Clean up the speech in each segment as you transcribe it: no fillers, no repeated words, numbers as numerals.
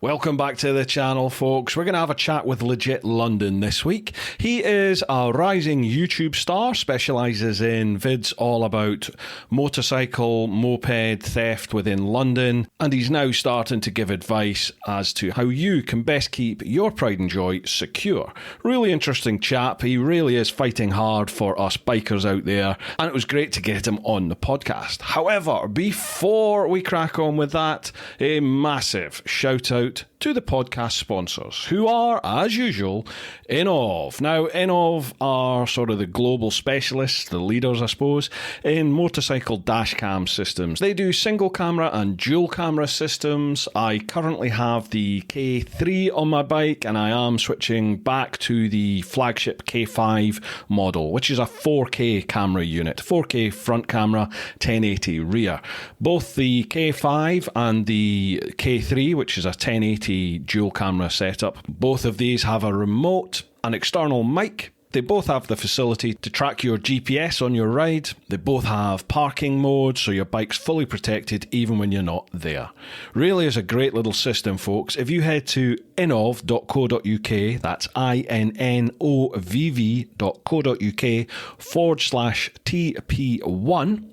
Welcome back to the channel, folks. We're going to have a chat with Legit London this week. He is a rising YouTube star, specialises in vids all about motorcycle, moped theft within London, and he's now starting to give advice as to how you can best keep your pride and joy secure. Really interesting chap. He really is fighting hard for us bikers out there, and it was great to get him on the podcast. However, before we crack on with that, a massive shout out to the podcast sponsors, who are, as usual, Innov. Now, Innov are sort of the global specialists, the leaders, I suppose, in motorcycle dash cam systems. They do single camera and dual camera systems. I currently have the K3 on my bike, and I am switching back to the flagship K5 model, which is a 4K camera unit, 4K front camera, 1080 rear. Both the K5 and the K3, which is a 1080 dual camera setup, both of these have a remote, an external mic. They both have the facility to track your GPS on your ride. They both have parking mode, so your bike's fully protected even when you're not there. Really is a great little system, folks. If you head to innov.co.uk, that's innovv.co.uk/TP1,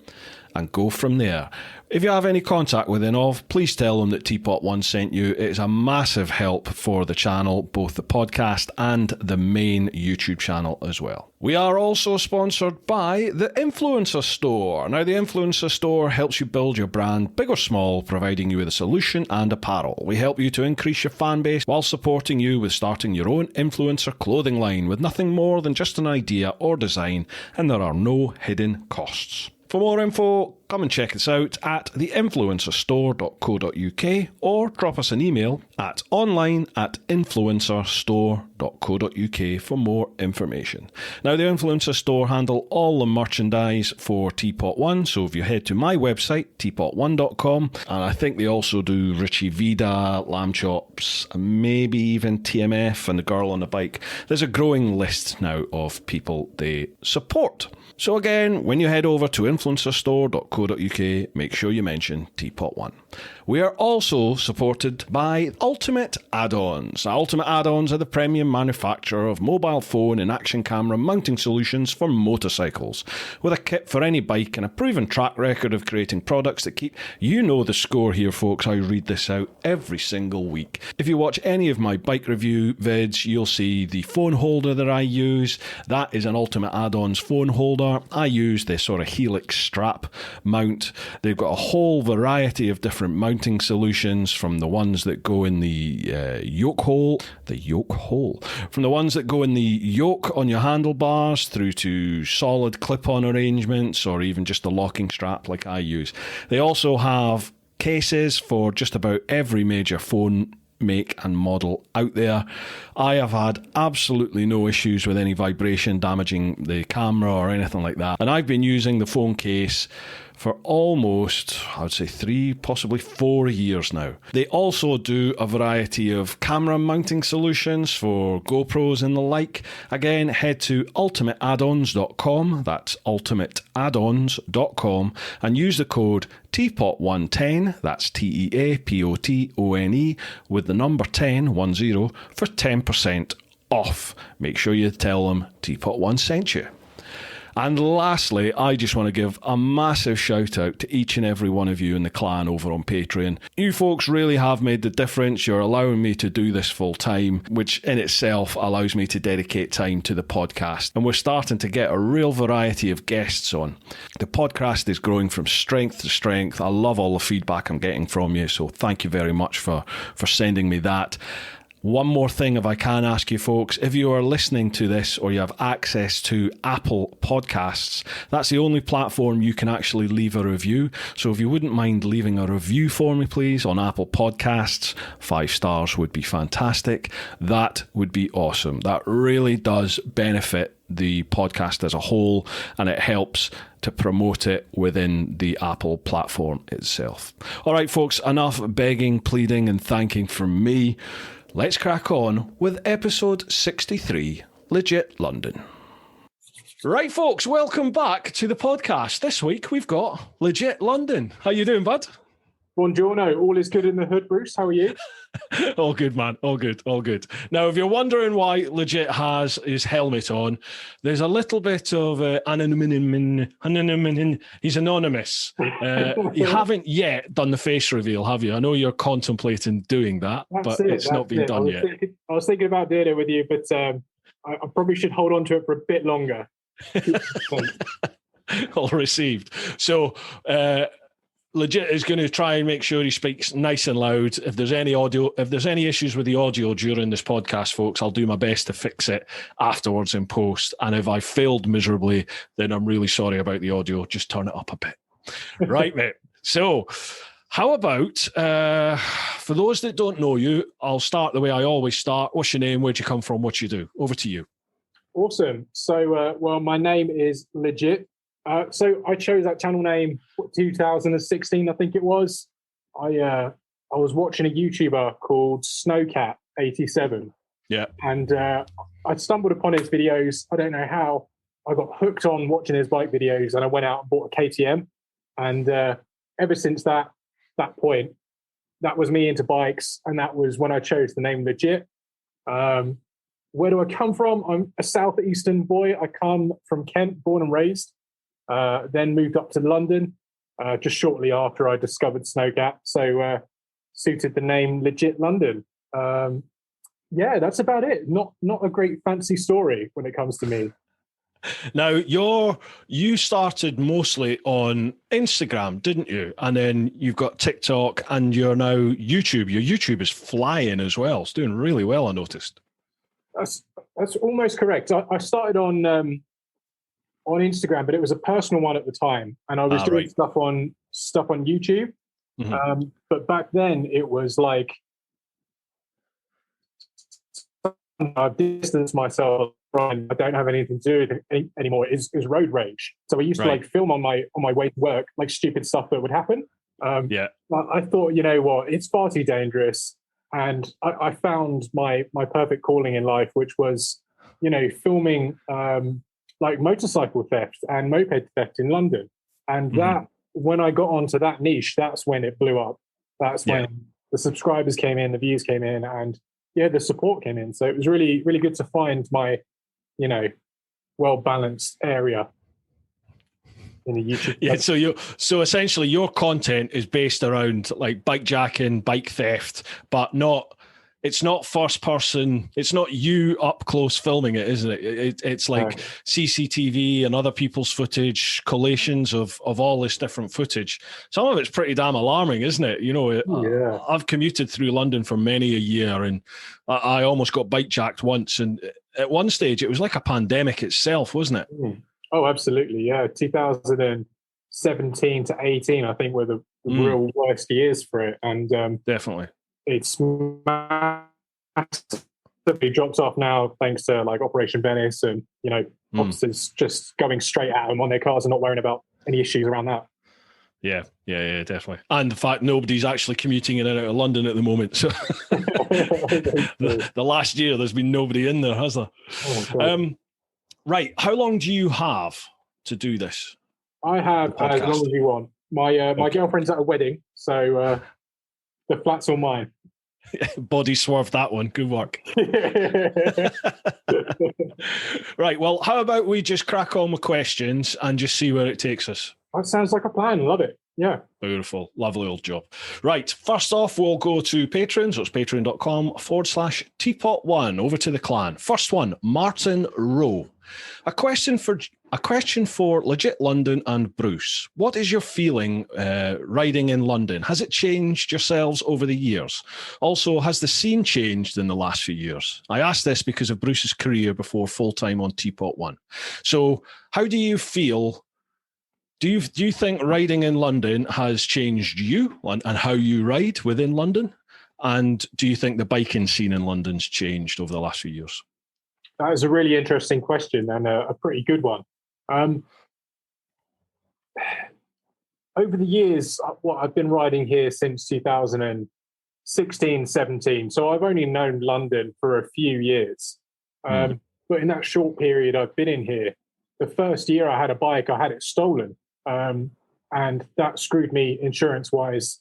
and go from there. If you have any contact with Innov, please tell them that TeapotOne sent you. It is a massive help for the channel, both the podcast and the main YouTube channel as well. We are also sponsored by the Influencer Store. Now, the Influencer Store helps you build your brand, big or small, providing you with a solution and apparel. We help you to increase your fan base while supporting you with starting your own influencer clothing line with nothing more than just an idea or design, and there are no hidden costs. For more info, come and check us out at theinfluencerstore.co.uk or drop us an email at online@influencerstore.co.uk for more information. Now, the Influencer Store handle all the merchandise for TeapotOne, so if you head to my website, TeapotOne.com, and I think they also do Richie Vida, Lamb Chops, maybe even TMF and the Girl on the Bike. There's a growing list now of people they support. So again, when you head over to influencerstore.co.uk, make sure you mention TeapotOne. We are also supported by Ultimate Add-ons. Now, Ultimate Add-ons are the premium manufacturer of mobile phone and action camera mounting solutions for motorcycles. With a kit for any bike and a proven track record of creating products that keep the score here, folks. I read this out every single week. If you watch any of my bike review vids, you'll see the phone holder that I use. That is an Ultimate Add-ons phone holder. I use this sort of helix strap mount. They've got a whole variety of different mounting solutions, from the ones that go in the yoke hole, from the ones that go in the yoke on your handlebars through to solid clip-on arrangements, or even just a locking strap like I use. They also have cases for just about every major phone make and model out there. I have had absolutely no issues with any vibration damaging the camera or anything like that, and I've been using the phone case for almost, I would say 3, possibly 4 years now. They also do a variety of camera mounting solutions for GoPros and the like. Again, head to ultimateaddons.com, that's ultimateaddons.com, and use the code TEAPOT110, that's TEAPOTONE, with the number 10, for 10% off. Make sure you tell them TeapotOne sent you. And lastly, I just want to give a massive shout out to each and every one of you in the clan over on Patreon. You folks really have made the difference. You're allowing me to do this full time, which in itself allows me to dedicate time to the podcast. And we're starting to get a real variety of guests on. The podcast is growing from strength to strength. I love all the feedback I'm getting from you, so thank you very much for sending me that. One more thing, if I can ask you folks, if you are listening to this or you have access to Apple Podcasts, that's the only platform you can actually leave a review. So if you wouldn't mind leaving a review for me, please, on Apple Podcasts, 5 stars would be fantastic. That would be awesome. That really does benefit the podcast as a whole, and it helps to promote it within the Apple platform itself. All right, folks, enough begging, pleading, and thanking from me. Let's crack on with episode 63, Legit London. Right, folks, welcome back to the podcast. This week we've got Legit London. How you doing, bud? Buongiorno. All is good in the hood, Bruce. How are you? All good, man. All good. All good. Now, if you're wondering why Legit has his helmet on, there's a little bit of anonymity. He's anonymous. You haven't yet done the face reveal, have you? I know you're contemplating doing that, but it's not been done yet. I was thinking about doing it with you, but I probably should hold on to it for a bit longer. All received. So, Legit is going to try and make sure he speaks nice and loud. If there's any issues with the audio during this podcast, folks, I'll do my best to fix it afterwards in post. And if I failed miserably, then I'm really sorry about the audio. Just turn it up a bit. Right, mate. So how about, for those that don't know you, I'll start the way I always start. What's your name? Where'd you come from? What you do? Over to you. Awesome. So, well, my name is Legit. So I chose that channel name 2016, I think it was. I was watching a YouTuber called Snowcat87. Yeah. And I stumbled upon his videos. I don't know how. I got hooked on watching his bike videos, and I went out and bought a KTM. And ever since that point, that was me into bikes, and that was when I chose the name Legit. Where do I come from? I'm a southeastern boy. I come from Kent, born and raised. Then moved up to London just shortly after I discovered Snowcat. So suited the name Legit London. Yeah, that's about it. Not a great fancy story when it comes to me. Now, you started mostly on Instagram, didn't you? And then you've got TikTok and you're now YouTube. Your YouTube is flying as well. It's doing really well, I noticed. That's almost correct. I started on Instagram, but it was a personal one at the time, and I was doing stuff on YouTube. Mm-hmm. But back then, it was like I've distanced myself from. I don't have anything to do with it anymore. Is road rage. So I used to like film on my way to work, like stupid stuff that would happen. I thought, you know what, it's far too dangerous, and I found my perfect calling in life, which was, you know, filming. Like motorcycle theft and moped theft in London. And that, when I got onto that niche, that's when it blew up. That's when the subscribers came in, the views came in, and the support came in. So it was really, really good to find my, you know, well-balanced area in the YouTube. Yeah, so essentially your content is based around like bike jacking, bike theft, but it's not first person. It's not you up close filming it, isn't it? It's like CCTV and other people's footage, collations of all this different footage. Some of it's pretty damn alarming, isn't it? You know, I've commuted through London for many a year, and I almost got bike jacked once. And at one stage, it was like a pandemic itself, wasn't it? Oh, absolutely. Yeah. 2017 to 18, I think, were the real worst years for it. And definitely. It's massively dropped off now thanks to like Operation Venice and, you know, officers just going straight at them on their cars and not worrying about any issues around that. Yeah, definitely. And the fact nobody's actually commuting in and out of London at the moment. So the last year there's been nobody in there, has there? Right. How long do you have to do this? I have as long as you want. My girlfriend's at a wedding, so the flat's all mine. Body swerved that one. Good work. Right. Well, how about we just crack on with questions and just see where it takes us? That sounds like a plan. Love it. Yeah. Beautiful. Lovely old job. Right. First off, we'll go to Patreon. So it's patreon.com/TeapotOne. Over to the clan. First one, Martin Rowe. A question for Legit London and Bruce. What is your feeling riding in London? Has it changed yourselves over the years? Also, has the scene changed in the last few years? I ask this because of Bruce's career before full-time on TeapotOne. So how do you feel? Do you think riding in London has changed you and how you ride within London? And do you think the biking scene in London's changed over the last few years? That is a really interesting question and a pretty good one. Over the years, I've been riding here since 2016, 17. So I've only known London for a few years. But in that short period I've been in here, the first year I had a bike, I had it stolen. And that screwed me insurance-wise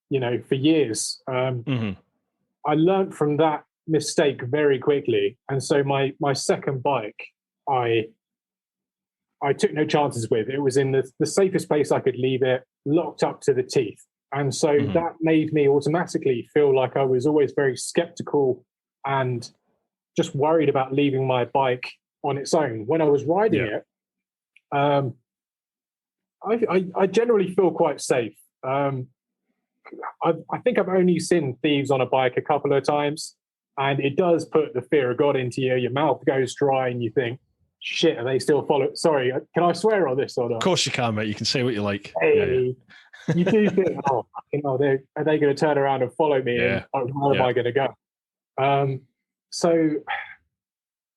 for years. I learned from that mistake very quickly. And so my second bike, I took no chances with. It was in the safest place I could leave it, locked up to the teeth. And so that made me automatically feel like I was always very skeptical and just worried about leaving my bike on its own. When I was riding it, I generally feel quite safe. I think I've only seen thieves on a bike a couple of times, and it does put the fear of God into you. Your mouth goes dry and you think, shit, are they still following? Sorry, can I swear on this or not? Of course you can, mate. You can say what you like. Hey, you do think, are they going to turn around and follow me? And where am I going to go? So,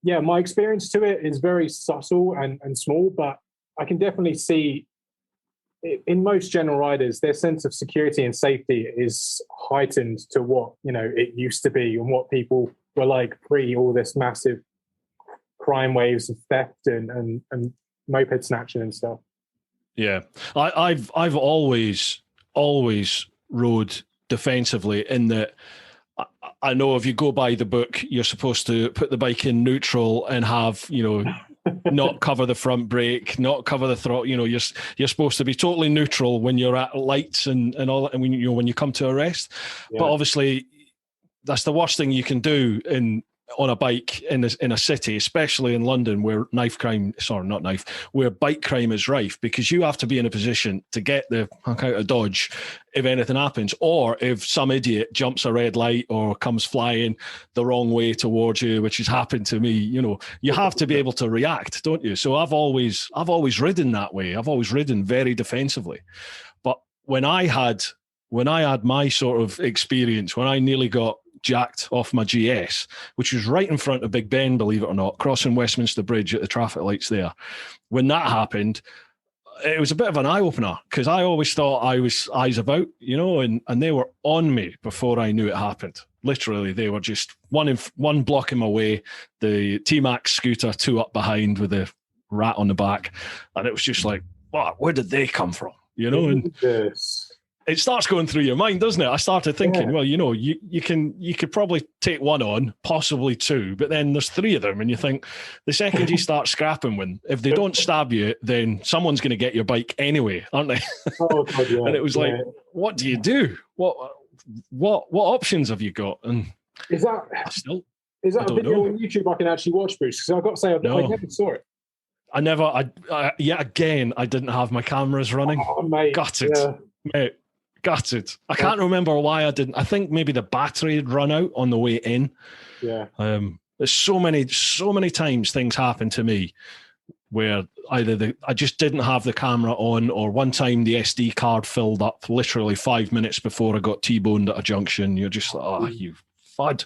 my experience to it is very subtle and small, but I can definitely see in most general riders, their sense of security and safety is heightened to what, it used to be and what people were like pre all this massive crime waves of theft and moped snatching and stuff. Yeah. I've always rode defensively in that I know if you go by the book, you're supposed to put the bike in neutral and have, not cover the front brake, not cover the throttle. You're supposed to be totally neutral when you're at lights and all that, and when you come to a rest. Yeah. But obviously, that's the worst thing you can do on a bike in a city, especially in London, where where bike crime is rife, because you have to be in a position to get the fuck out of Dodge if anything happens, or if some idiot jumps a red light or comes flying the wrong way towards you, which has happened to me. You have to be able to react, don't you? So I've always ridden that way. I've always ridden very defensively. But when I had my sort of experience, when I nearly got jacked off my GS, which was right in front of Big Ben, believe it or not, crossing Westminster Bridge at the traffic lights there. When that happened, it was a bit of an eye-opener, because I always thought I was eyes about, and they were on me before I knew it happened. Literally, they were just one block in my way, the T-Max scooter, two up behind with a rat on the back, and it was just like, wow, where did they come from? And it starts going through your mind, doesn't it? I started thinking, well, you could probably take one on, possibly two, but then there's three of them, and you think the second you start scrapping one, if they don't stab you, then someone's going to get your bike anyway, aren't they? Oh, God, yeah. And it was like, what do you do? What options have you got? And is that a video on YouTube I can actually watch, Bruce? Because I've got to say, I never saw it. I didn't have my cameras running. Oh, mate. Gutted. Yeah. Mate. Gutted. I can't remember why I didn't. I think maybe the battery had run out on the way in. Yeah. There's so many times things happen to me where either I just didn't have the camera on, or one time the SD card filled up literally 5 minutes before I got T-boned at a junction. You're just like, oh, you fud.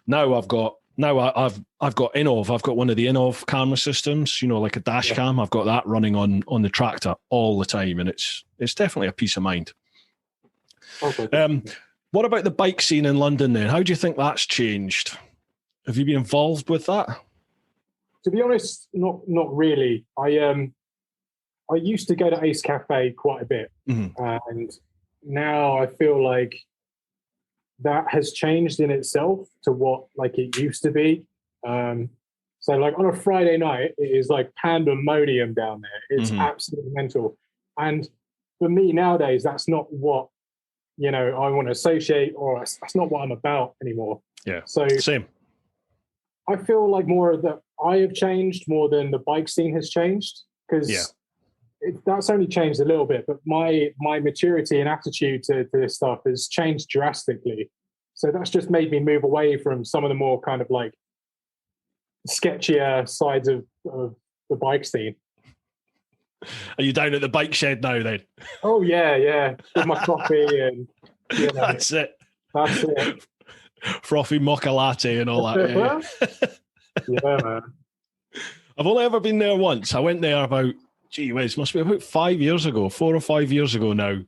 Now I've got Innov. I've got one of the Innov camera systems, like a dash cam. I've got that running on the tractor all the time, and it's definitely a peace of mind. Okay. What about the bike scene in London then? How do you think that's changed? Have you been involved with that? To be honest, not really. I used to go to Ace Cafe quite a bit, and now I feel like that has changed in itself to what like it used to be. So like on a Friday night, it is like pandemonium down there. It's absolutely mental. And for me nowadays, that's not what I want to associate, or that's not what I'm about anymore. Yeah. So same. I feel like more that I have changed more than the bike scene has changed, because that's only changed a little bit, but my maturity and attitude to this stuff has changed drastically. So that's just made me move away from some of the more kind of like sketchier sides of the bike scene. Are you down at the bike shed now then? Oh yeah. With my coffee and That's it. Frothy mocha latte and all that. Yeah, man. I've only ever been there once. I went there about, must be about 5 years ago, 4 or 5 years ago now.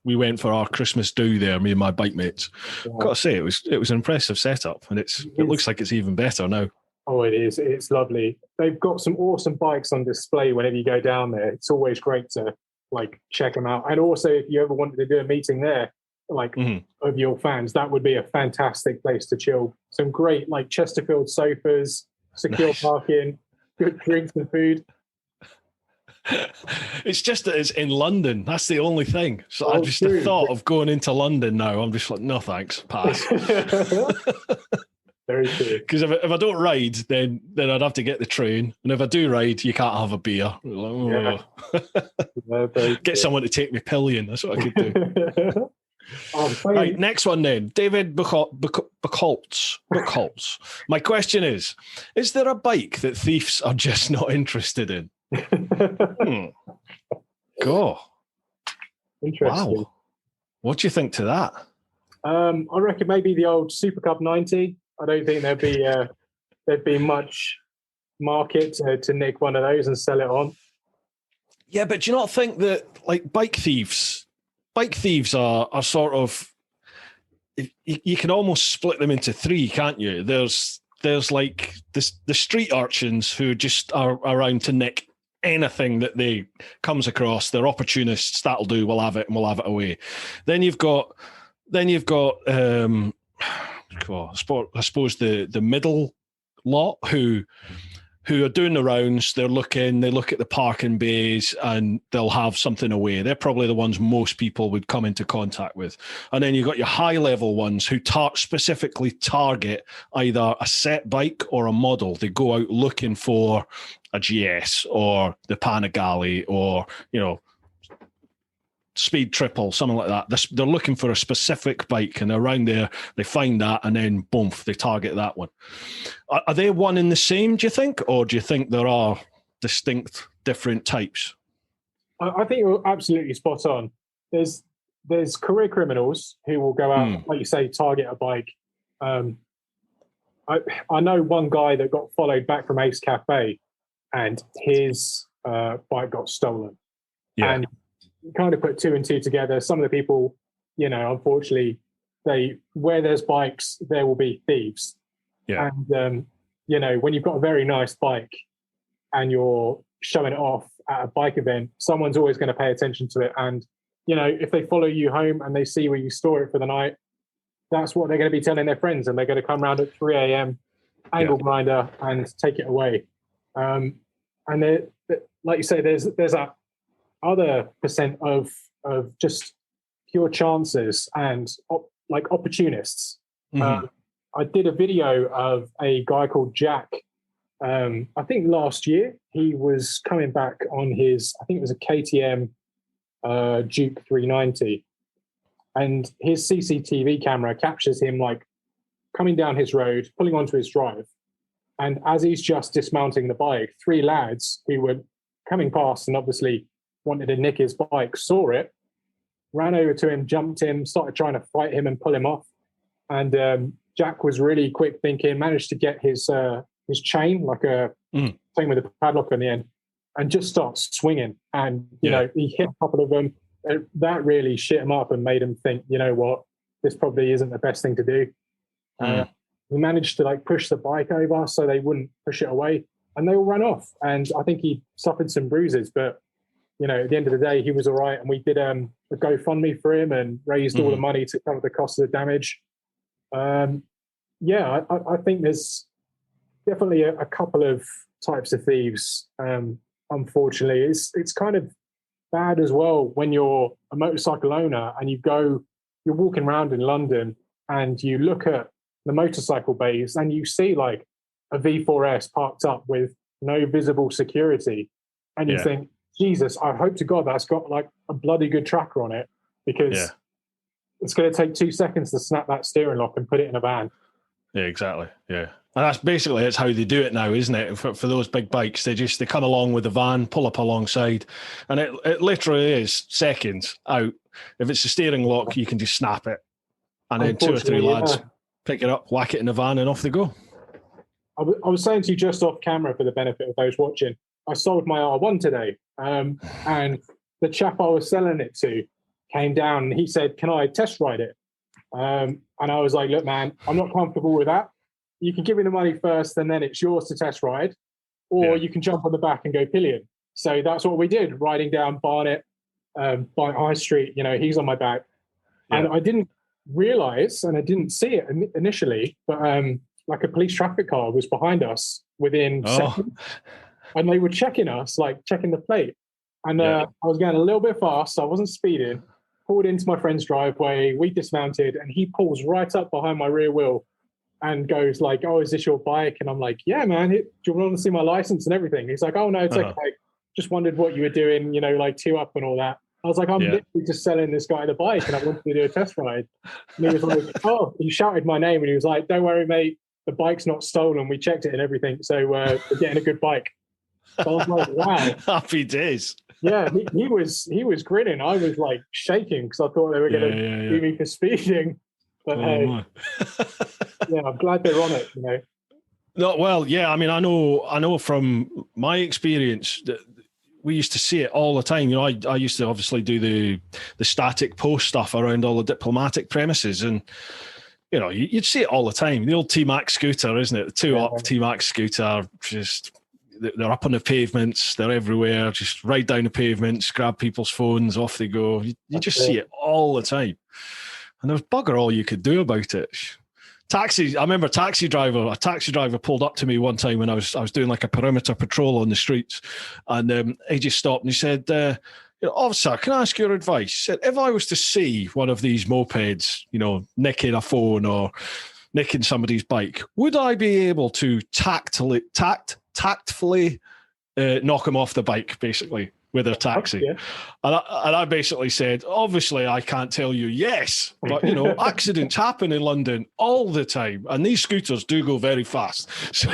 We went for our Christmas do there, me and my bike mates. Yeah. Got to say, it was an impressive setup, and it looks like it's even better now. Oh, it is. It's lovely. They've got some awesome bikes on display whenever you go down there. It's always great to like check them out. And also, if you ever wanted to do a meeting there, like of your fans, that would be a fantastic place to chill. Some great like Chesterfield sofas, secure parking, good drinks and food. It's just that it's in London. That's the only thing. So I just the thought of going into London now, I'm just like, no thanks, pass. Very true. Because if I don't ride, then I'd have to get the train, and if I do ride, you can't have a beer. Like, get someone to take me pillion. That's what I could do. Right, next one then. David Buchholz. My question is there a bike that thieves are just not interested in? Go. Interesting. Wow. What do you think to that? I reckon maybe the old Super Cub 90. I don't think there'd be much market to nick one of those and sell it on. Yeah, but do you not think that like bike thieves are sort of, you can almost split them into three, can't you? There's like the street urchins who just are around to nick anything that they comes across. They're opportunists. That'll do. We'll have it and we'll have it away. Then you've got I suppose the middle lot who are doing the rounds. They look at the parking bays and they'll have something away. They're probably the ones most people would come into contact with. And then you've got your high level ones who specifically target either a set bike or a model. They go out looking for a GS or the Panigale or, Speed Triple, something like that. They're looking for a specific bike, and around there they find that, and then boom, they target that one. Are they one and the same, do you think, or do you think there are distinct different types? I think you're absolutely spot on. There's career criminals who will go out, like you say, target a bike. I know one guy that got followed back from Ace Cafe, and his bike got stolen. Yeah. And kind of put two and two together. Some of the people, unfortunately, where there's bikes, there will be thieves. Yeah. And, when you've got a very nice bike and you're showing it off at a bike event, someone's always going to pay attention to it. And, if they follow you home and they see where you store it for the night, that's what they're going to be telling their friends. And they're going to come around at 3 a.m., angle grinder and take it away. And like you say, there's that other percent of just pure chances and opportunists. I did a video of a guy called Jack. I think last year he was coming back on his, I think it was a KTM Duke 390, and his CCTV camera captures him like coming down his road, pulling onto his drive, and as he's just dismounting the bike, three lads who were coming past and obviously wanted to nick his bike, saw it, ran over to him, jumped him, started trying to fight him and pull him off. And Jack was really quick thinking, managed to get his chain, like a chain with a padlock on the end, and just starts swinging. And, he hit a couple of them. That really shit him up and made him think, you know what, this probably isn't the best thing to do. He managed to push the bike over so they wouldn't push it away, and they all ran off. And I think he suffered some bruises, but at the end of the day, he was all right. And we did a GoFundMe for him and raised all the money to cover the cost of the damage. I think there's definitely a couple of types of thieves. Unfortunately, it's kind of bad as well when you're a motorcycle owner and you're walking around in London and you look at the motorcycle bays and you see a V4S parked up with no visible security, and you think, Jesus, I hope to God that's got a bloody good tracker on it, because it's going to take 2 seconds to snap that steering lock and put it in a van. Yeah, exactly. Yeah. And that's how they do it now, isn't it? For those big bikes, they come along with the van, pull up alongside, and it literally is seconds out. If it's a steering lock, you can just snap it. And then 2 or 3 lads pick it up, whack it in the van, and off they go. I was saying to you just off camera for the benefit of those watching, I sold my R1 today, and the chap I was selling it to came down and he said, "Can I test ride it?" And I was like, "Look, man, I'm not comfortable with that. You can give me the money first, and then it's yours to test ride, or you can jump on the back and go pillion." So that's what we did, riding down Barnet, by High Street. He's on my back. And I didn't realize, and I didn't see it initially, but like a police traffic car was behind us within seconds, and they were checking us, like checking the plate. And I was going a little bit fast, so I wasn't speeding. Pulled into my friend's driveway, we dismounted, and he pulls right up behind my rear wheel and goes like, "Oh, is this your bike?" And I'm like, "Yeah, man. Do you want to see my license and everything?" He's like, "Oh no, it's okay. Just wondered what you were doing, like tee up and all that." I was like, "I'm literally just selling this guy the bike, and I wanted to do a test ride." And he was like, "Oh," he shouted my name, and he was like, "Don't worry, mate. The bike's not stolen. We checked it and everything, so we're getting a good bike." So I was like, "Wow, happy days." Yeah, he was grinning. I was like shaking because I thought they were going to do me for speeding. But I'm glad they're on it. No, well, yeah. I mean, I know from my experience that we used to see it all the time. I used to obviously do the static post stuff around all the diplomatic premises, and you'd see it all the time. The old T-Max scooter, isn't it? The two-up T-Max scooter, just they're up on the pavements, they're everywhere. Just ride down the pavements, grab people's phones, off they go. You just see it all the time, and there's bugger all you could do about it. Taxis. I remember a taxi driver pulled up to me one time when I was doing like a perimeter patrol on the streets, and he just stopped and he said, "Officer, can I ask your advice?" He said, "If I was to see one of these mopeds, nicking a phone or nicking somebody's bike, would I be able to tactfully knock them off the bike, basically, with a taxi?" Yeah. And I basically said, "Obviously, I can't tell you yes, but accidents happen in London all the time, and these scooters do go very fast." So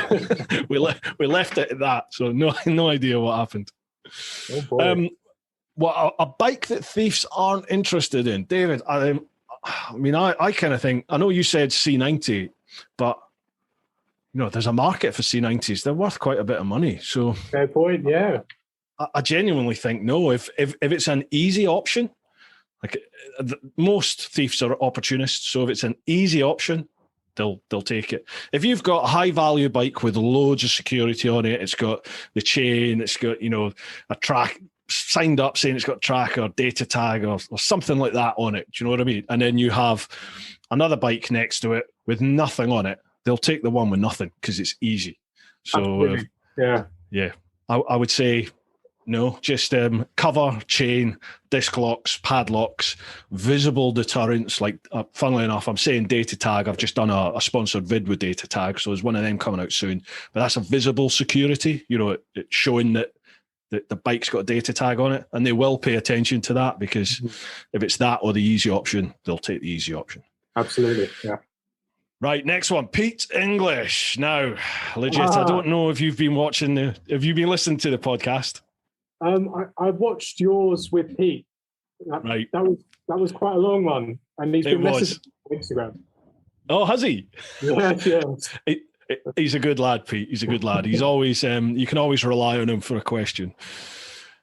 we left it at that. So no idea what happened. Oh boy. Well, a bike that thieves aren't interested in, David. I mean, I kind of think. I know you said C90, but there's a market for C90s. They're worth quite a bit of money. So fair point. Yeah. I genuinely think no. If it's an easy option, like most thieves are opportunists, so if it's an easy option, they'll take it. If you've got a high value bike with loads of security on it, it's got the chain, it's got a track signed up saying it's got track or data tag or something like that on it. Do you know what I mean? And then you have another bike next to it with nothing on it. They'll take the one with nothing because it's easy. So I would say no, just cover, chain, disc locks, padlocks, visible deterrents. Like, funnily enough, I'm saying data tag. I've just done a sponsored vid with data tag, so there's one of them coming out soon. But that's a visible security, it's showing that the bike's got a data tag on it, and they will pay attention to that because if it's that or the easy option, they'll take the easy option. Absolutely, yeah. Right, next one, Pete English. Now, legit, I don't know if you've been have you been listening to the podcast? I watched yours with Pete. Right. That was quite a long one, and he's been messaging on Instagram. Oh, has he? Yes. He's a good lad, Pete. He's a good lad. He's always you can always rely on him for a question.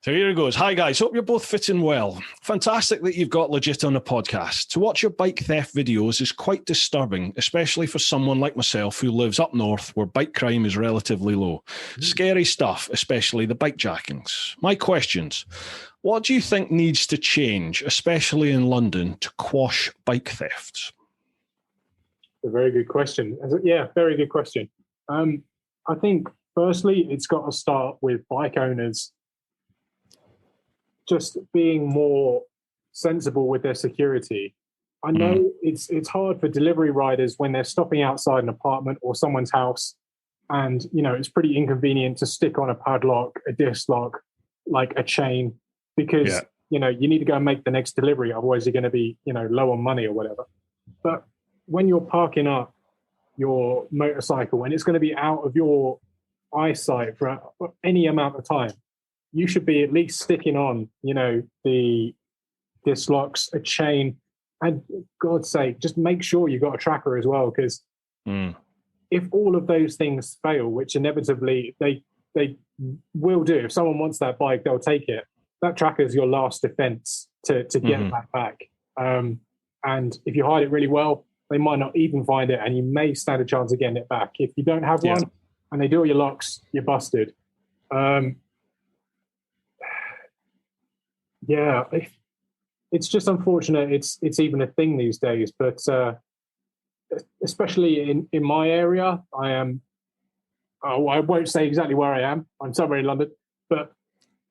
So here it goes. Hi, guys. Hope you're both fitting well. Fantastic that you've got Legit on the podcast. To watch your bike theft videos is quite disturbing, especially for someone like myself who lives up north where bike crime is relatively low. Scary stuff, especially the bike jackings. My questions. What do you think needs to change, especially in London, to quash bike thefts? A very good question. Yeah, very good question. I think, firstly, it's got to start with bike owners just being more sensible with their security. I know it's hard for delivery riders when they're stopping outside an apartment or someone's house, and it's pretty inconvenient to stick on a padlock, a disc lock, like a chain, because you need to go and make the next delivery. Otherwise, you're going to be low on money or whatever. But when you're parking up your motorcycle and it's going to be out of your eyesight for any amount of time, you should be at least sticking on, the disc locks, a chain, and God's sake, just make sure you've got a tracker as well. Because if all of those things fail, which inevitably they will do, if someone wants that bike, they'll take it. That tracker is your last defense to get that back. And if you hide it really well, they might not even find it, and you may stand a chance of getting it back. If you don't have one and they do all your locks, you're busted. it's just unfortunate it's even a thing these days. But especially in my area, I am. Oh, I won't say exactly where I am. I'm somewhere in London, but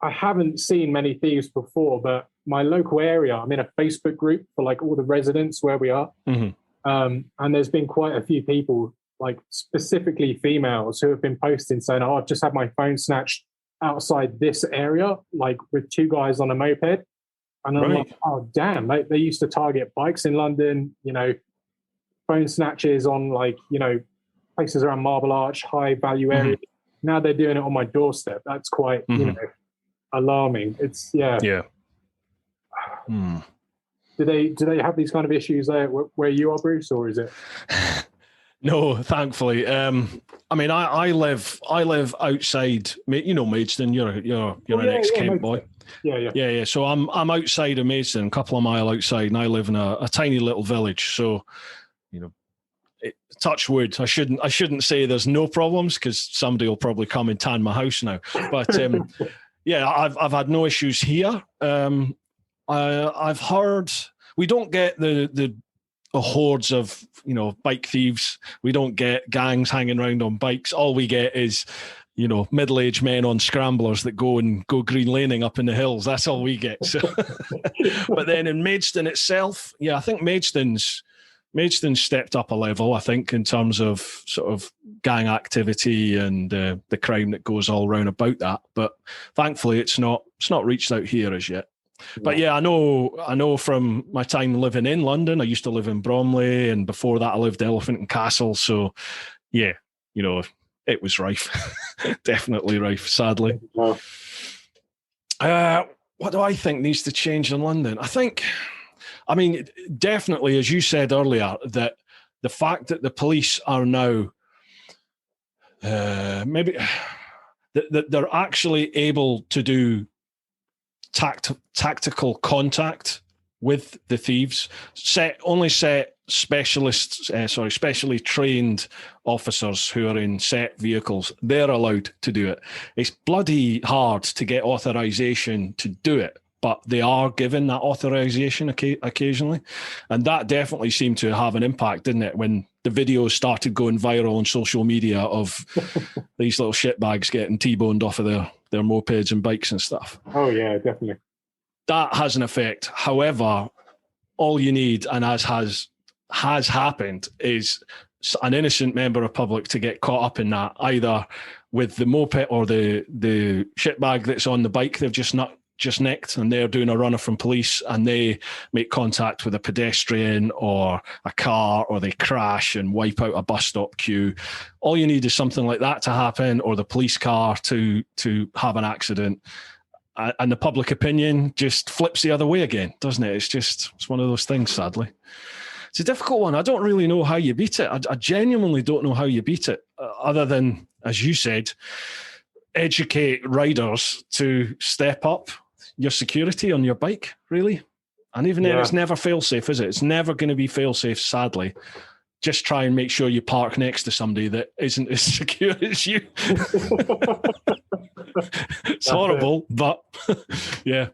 I haven't seen many thieves before. But my local area, I'm in a Facebook group for like all the residents where we are, and there's been quite a few people, like specifically females, who have been posting saying, "Oh, I've just had my phone snatched outside this area, like with two guys on a moped." And I'm like, "Oh, damn!" They used to target bikes in London, phone snatches on places around Marble Arch, high value areas. Now they're doing it on my doorstep. That's quite, alarming. It's Yeah. Do they have these kind of issues there where you are, Bruce, or is it? No, thankfully. I mean, I live outside. Maidstone. You're an ex-Kent boy. Yeah. So I'm outside of Maidstone, a couple of miles outside, and I live in a tiny little village. So, touch wood. I shouldn't say there's no problems, because somebody will probably come and tan my house now. But I've had no issues here. I've heard we don't get the hordes of bike thieves. We don't get gangs hanging around on bikes. All we get is middle-aged men on scramblers that go green laning up in the hills. That's all we get. So, but then in Maidstone itself, I think Maidstone's stepped up a level, I think, in terms of sort of gang activity and the crime that goes all round about that. But thankfully, it's not reached out here as yet. But I know from my time living in London. I used to live in Bromley, and before that I lived Elephant and Castle. So it was rife. Definitely rife, sadly. What do I think needs to change in London? I mean, definitely, as you said earlier, that the fact that the police are now maybe that they're actually able to do tactical contact with the thieves, specially trained officers who are in set vehicles, they're allowed to do it. It's bloody hard to get authorization to do it, but they are given that authorization occasionally. And that definitely seemed to have an impact, didn't it, when the videos started going viral on social media of these little shitbags getting T-boned off of their mopeds and bikes and stuff. Oh, yeah, definitely. That has an effect. However, all you need, and as has happened, is an innocent member of public to get caught up in that, either with the moped or the shitbag that's on the bike they've just nicked, and they're doing a runner from police, and they make contact with a pedestrian or a car, or they crash and wipe out a bus stop queue. All you need is something like that to happen, or the police car to have an accident, and the public opinion just flips the other way again, doesn't it? It's one of those things, sadly. It's a difficult one. I don't really know how you beat it. I genuinely don't know how you beat it, other than, as you said, educate riders to step up your security on your bike, really. And even then, it's never fail-safe, is it? It's never going to be fail-safe, sadly. Just try and make sure you park next to somebody that isn't as secure as you. It's horrible, but yeah.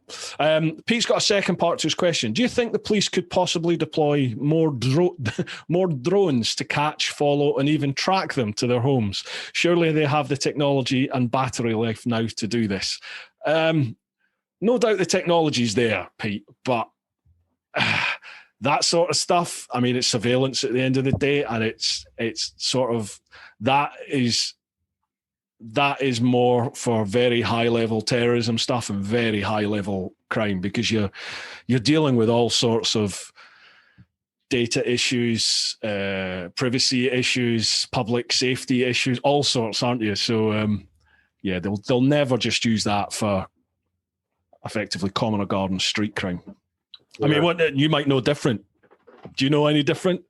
Pete's got a second part to his question. Do you think the police could possibly deploy more drones to catch, follow, and even track them to their homes? Surely they have the technology and battery life now to do this. No doubt the technology's there, Pete, but that sort of stuff, I mean, it's surveillance at the end of the day, and it's sort of that is more for very high level terrorism stuff and very high level crime, because you're dealing with all sorts of data issues, privacy issues, public safety issues, all sorts, aren't you? So they'll never just use that for effectively common or garden street crime. Yeah. I mean, what you might know different. Do you know any different?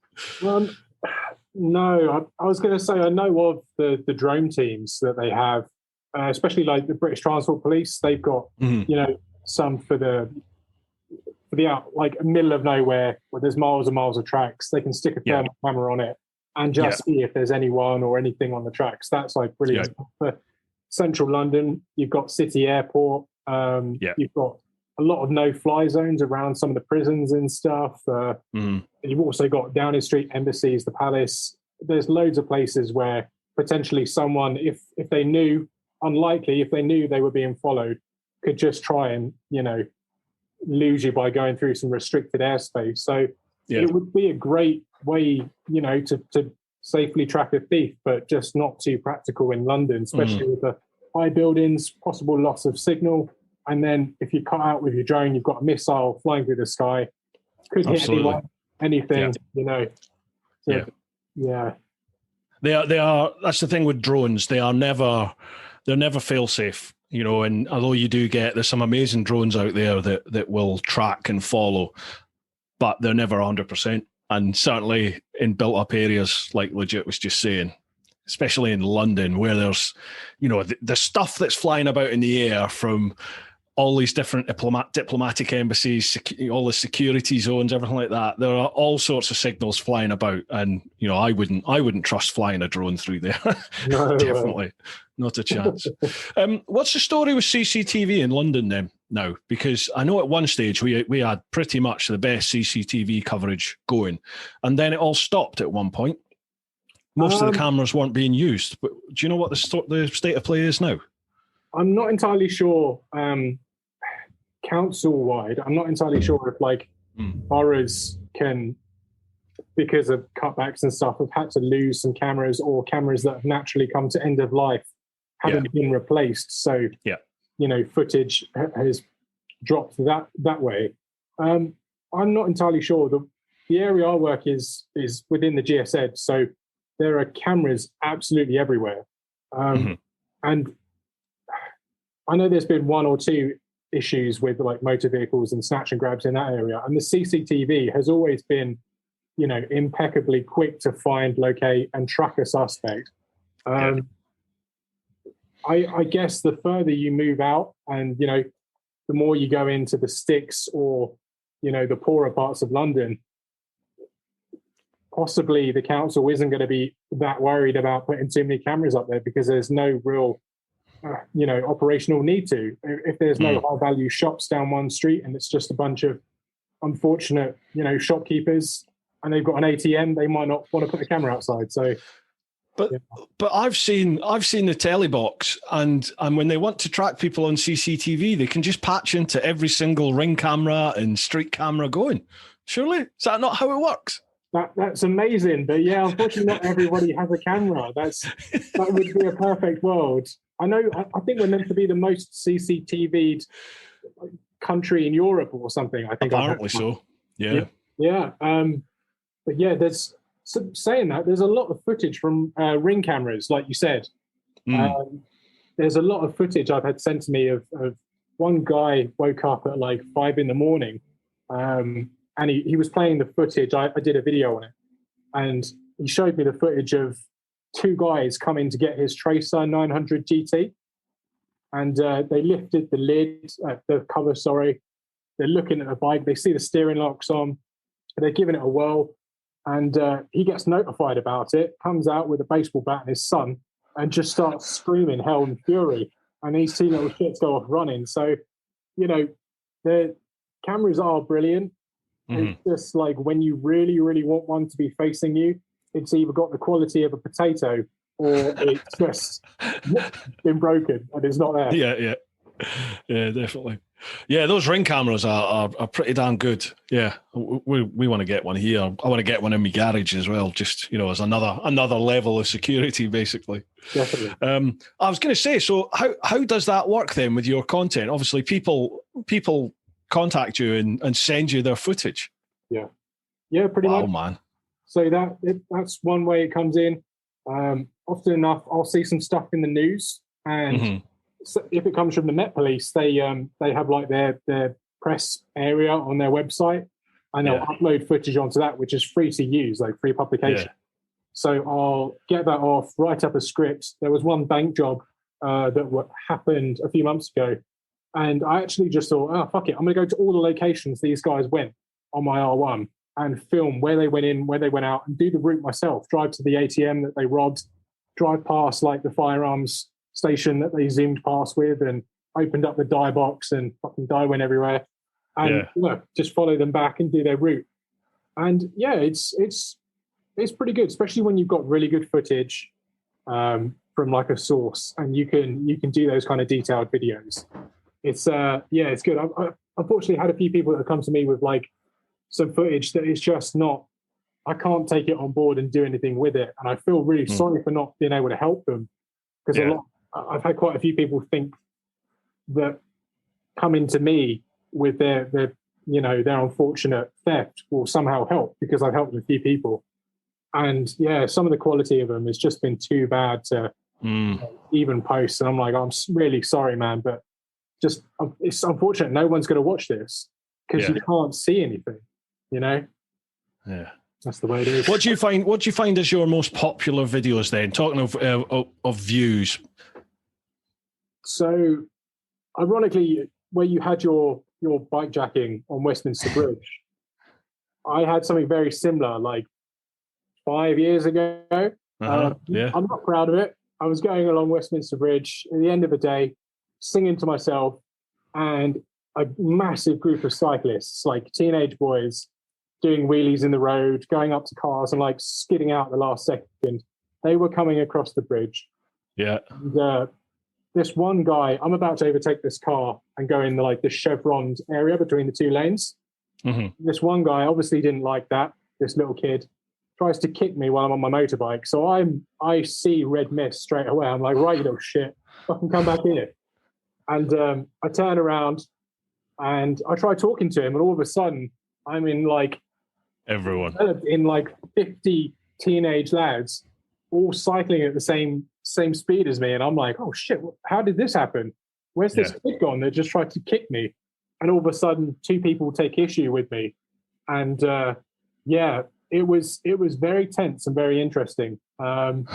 No, I was going to say I know of the drone teams that they have, especially like the British Transport Police. They've got some for the out like middle of nowhere where there's miles and miles of tracks. They can stick a thermal camera on it and just see if there's anyone or anything on the tracks. That's like brilliant. For central London, you've got City Airport. You've got a lot of no-fly zones around some of the prisons and stuff. You've also got Downing Street embassies, the palace. There's loads of places where potentially someone, if they knew, unlikely, if they knew they were being followed, could just try and, lose you by going through some restricted airspace. So it would be a great way, to safely track a thief, but just not too practical in London, especially with the high buildings, possible loss of signal. And then if you cut out with your drone, you've got a missile flying through the sky. Could hit anyone, anything, So, yeah. They are. That's the thing with drones. They're never fail safe. And although you do there's some amazing drones out there that will track and follow, but they're never 100%. And certainly in built up areas, like Legit was just saying, especially in London, where there's, the stuff that's flying about in the air from all these different diplomatic embassies, all the security zones, everything like that. There are all sorts of signals flying about, and I wouldn't trust flying a drone through there. No, definitely not a chance. What's the story with CCTV in London then now? Because I know at one stage we had pretty much the best CCTV coverage going, and then it all stopped at one point. Most of the cameras weren't being used. But do you know what the state of play is now? I'm not entirely sure. Council-wide, I'm not entirely sure if boroughs can, because of cutbacks and stuff, have had to lose some cameras, or cameras that have naturally come to end of life haven't been replaced. So, footage has dropped that way. I'm not entirely sure. The area I work is within the GSED, so there are cameras absolutely everywhere. And I know there's been one or two issues with motor vehicles and snatch and grabs in that area, and the CCTV has always been, impeccably quick to find, locate, and track a suspect. I guess the further you move out, and the more you go into the sticks or the poorer parts of London, possibly the council isn't going to be that worried about putting too many cameras up there, because there's no real operational need to. If there's no high value shops down one street and it's just a bunch of unfortunate, shopkeepers, and they've got an ATM, they might not want to put a camera outside. So, but I've seen the telly box, and when they want to track people on CCTV, they can just patch into every single ring camera and street camera going. Surely, is that not how it works? That's amazing, but unfortunately, not everybody has a camera. That would be a perfect world. I think we're meant to be the most CCTV'd country in Europe or something. I think apparently so. Yeah. But there's saying that there's a lot of footage from ring cameras, like you said. There's a lot of footage I've had sent to me of one guy woke up at 5 a.m, and he was playing the footage. I did a video on it, and he showed me the footage of two guys coming to get his Tracer 900 GT, and they lifted the lid, the cover, sorry. They're looking at the bike. They see the steering locks on. They're giving it a whirl, and he gets notified about it, comes out with a baseball bat and his son, and just starts screaming hell and fury. And these two little shits go off running. So, the cameras are brilliant. It's just when you really, really want one to be facing you, it's either got the quality of a potato or it's just been broken and it's not there. Yeah, definitely. Yeah, those ring cameras are pretty damn good. Yeah, we want to get one here. I want to get one in my garage as well, just as another level of security, basically. Definitely. I was going to say, so how does that work then with your content? Obviously, people contact you and send you their footage. Yeah, pretty much. Oh man. So that's one way it comes in. Often enough, I'll see some stuff in the news, and so if it comes from the Met Police, they have their press area on their website, and they'll upload footage onto that, which is free to use, free publication. So I'll get that off, write up a script. There was one bank job that happened a few months ago, and I actually just thought, oh, fuck it, I'm going to go to all the locations these guys went on my R1 and film where they went in, where they went out, and do the route myself. Drive to the ATM that they robbed, drive past the firearms station that they zoomed past with, and opened up the dye box, and fucking dye went everywhere. and just follow them back and do their route. And yeah, it's pretty good, especially when you've got really good footage from like a source, and you can do those kind of detailed videos. It's it's good. I unfortunately had a few people that have come to me with like some footage that is just not. I can't take it on board and do anything with it, and I feel really sorry for not being able to help them, because I've had quite a few people think that coming to me with their unfortunate theft will somehow help because I've helped a few people. And some of the quality of them has just been too bad to even post. And I'm like, I'm really sorry, man, but just it's unfortunate. No one's going to watch this because you can't see anything, Yeah. That's the way it is. What do you find is your most popular videos then? Talking of views. So, ironically, where you had your bike jacking on Westminster Bridge, I had something very similar like 5 years ago. I'm not proud of it. I was going along Westminster Bridge at the end of the day, singing to myself, and a massive group of cyclists, like teenage boys, doing wheelies in the road, going up to cars and like skidding out the last second. They were coming across the bridge. Yeah. And, this one guy, I'm about to overtake this car and go in the chevroned area between the two lanes. Mm-hmm. This one guy obviously didn't like that. This little kid tries to kick me while I'm on my motorbike. So I see red mist straight away. I'm like, right, you little shit, fucking come back here. And I turn around and I try talking to him, and all of a sudden I'm in like everyone in like 50 teenage lads all cycling at the same speed as me, and I'm like, oh shit, how did this happen? Where's this kid gone that just tried to kick me? And all of a sudden 2 people take issue with me, and it was very tense and very interesting. I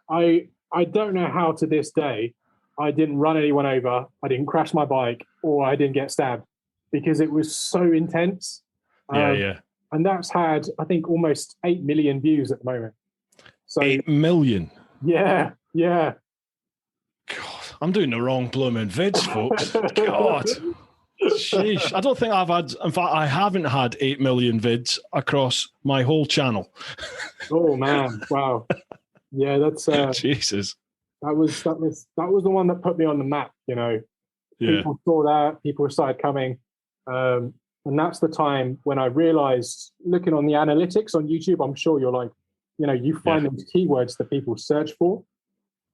don't know how to this day I didn't run anyone over, I didn't crash my bike, or I didn't get stabbed, because it was so intense. And that's had, I think, almost 8 million views at the moment. So 8 million? Yeah. God, I'm doing the wrong blooming vids, folks. God. Sheesh. I don't think I haven't had 8 million vids across my whole channel. Oh, man. Wow. Yeah, that's... Jesus. That was the one that put me on the map, People saw that, people started coming. And that's the time when I realized, looking on the analytics on YouTube, I'm sure you're like, you find those keywords that people search for.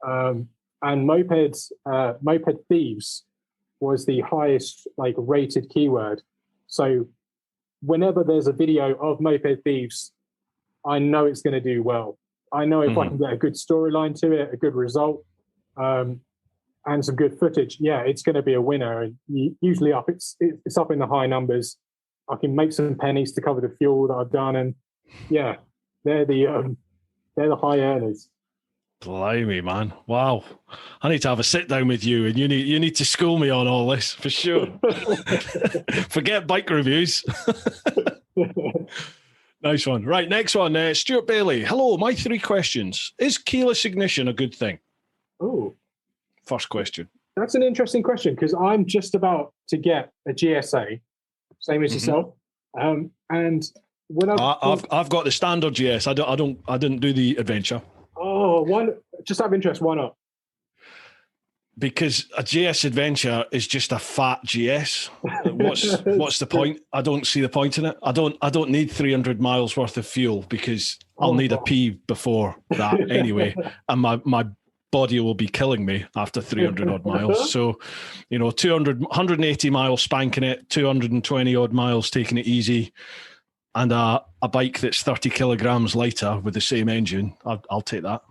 And moped thieves was the highest rated keyword. So whenever there's a video of moped thieves, I know it's going to do well. I know if I can get a good storyline to it, a good result, and some good footage, it's going to be a winner. And usually it's up in the high numbers. I can make some pennies to cover the fuel that I've done, and they're the high earners. Blimey, man! Wow, I need to have a sit down with you, and you need to school me on all this for sure. Forget bike reviews. Nice one. Right, next one. Stuart Bailey. Hello, my 3 questions. Is keyless ignition a good thing? Oh, first question. That's an interesting question, because I'm just about to get a GSA, same as yourself. And when I've got the standard GS. I didn't do the adventure. Oh, just out of interest, why not? Because a GS adventure is just a fat GS. What's the point? I don't see the point in it. I don't need 300 miles worth of fuel, because I'll need a pee before that anyway, and my body will be killing me after 300 odd miles. So, 180 miles spanking it, 220 odd miles taking it easy, and a bike that's 30 kilograms lighter with the same engine. I'll take that.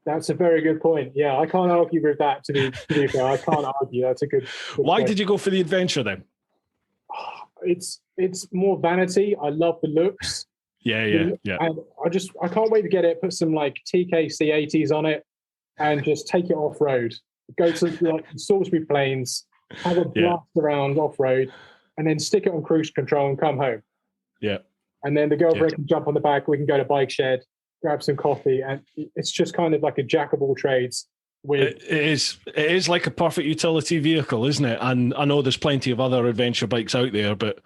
That's a very good point. Yeah, I can't argue with that, to be fair. I can't argue. That's a good Why point. did you go for the adventure then? It's more vanity. I love the looks. Yeah. And I can't wait to get it, put some TKC 80s on it, and just take it off-road. Go to Salisbury Plains, have a blast around off-road, and then stick it on cruise control and come home. Yeah. And then the girlfriend can jump on the back. We can go to bike shed, grab some coffee, and it's just kind of like a jack of all trades, It is like a perfect utility vehicle, isn't it? And I know there's plenty of other adventure bikes out there, but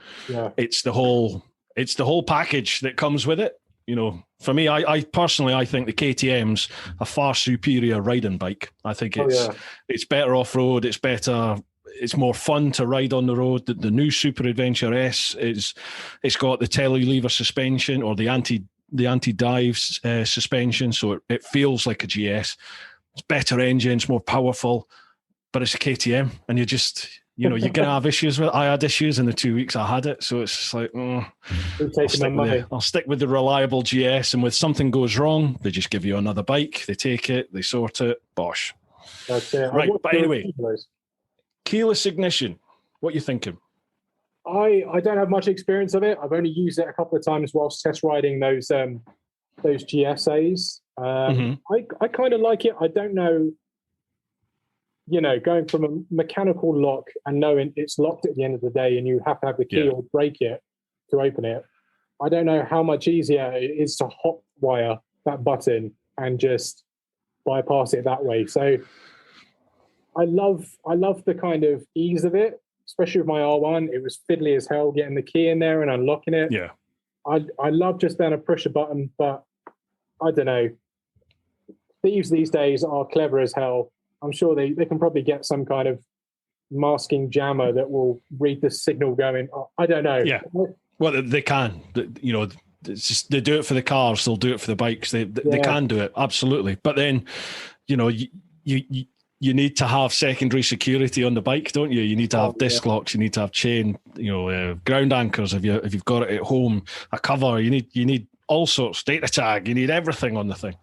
it's the whole package that comes with it. You know, for me, I personally, I think the KTM's a far superior riding bike. I think it's better off road. It's better. It's more fun to ride on the road. The new Super Adventure S it's got the telelever suspension or the anti-dive suspension, so it feels like a GS. It's better engines, more powerful, but it's a KTM, and you're going to have issues with it. I had issues in the 2 weeks I had it, so it's just like, I'll stick with the reliable GS, and when something goes wrong, they just give you another bike, they take it, they sort it, bosh. That's it. Right, but anyway, keyless ignition, what are you thinking? I don't have much experience of it. I've only used it a couple of times whilst test riding those GSAs. I kind of like it. I don't know, going from a mechanical lock and knowing it's locked at the end of the day and you have to have the key or break it to open it. I don't know how much easier it is to hot wire that button and just bypass it that way. So I love the kind of ease of it, especially with my R1. It was fiddly as hell getting the key in there and unlocking it. Yeah. I love just then a push a button, but I don't know. Thieves these days are clever as hell. I'm sure they can probably get some kind of masking jammer that will read the signal going. I don't know. Yeah. Well, they can. It's just, they do it for the cars. They'll do it for the bikes. They can do it. Absolutely. But then, you need to have secondary security on the bike, don't you? You need to have disc locks. You need to have chain, ground anchors. If you've got it at home, a cover. You need all sorts, data tag, you need everything on the thing.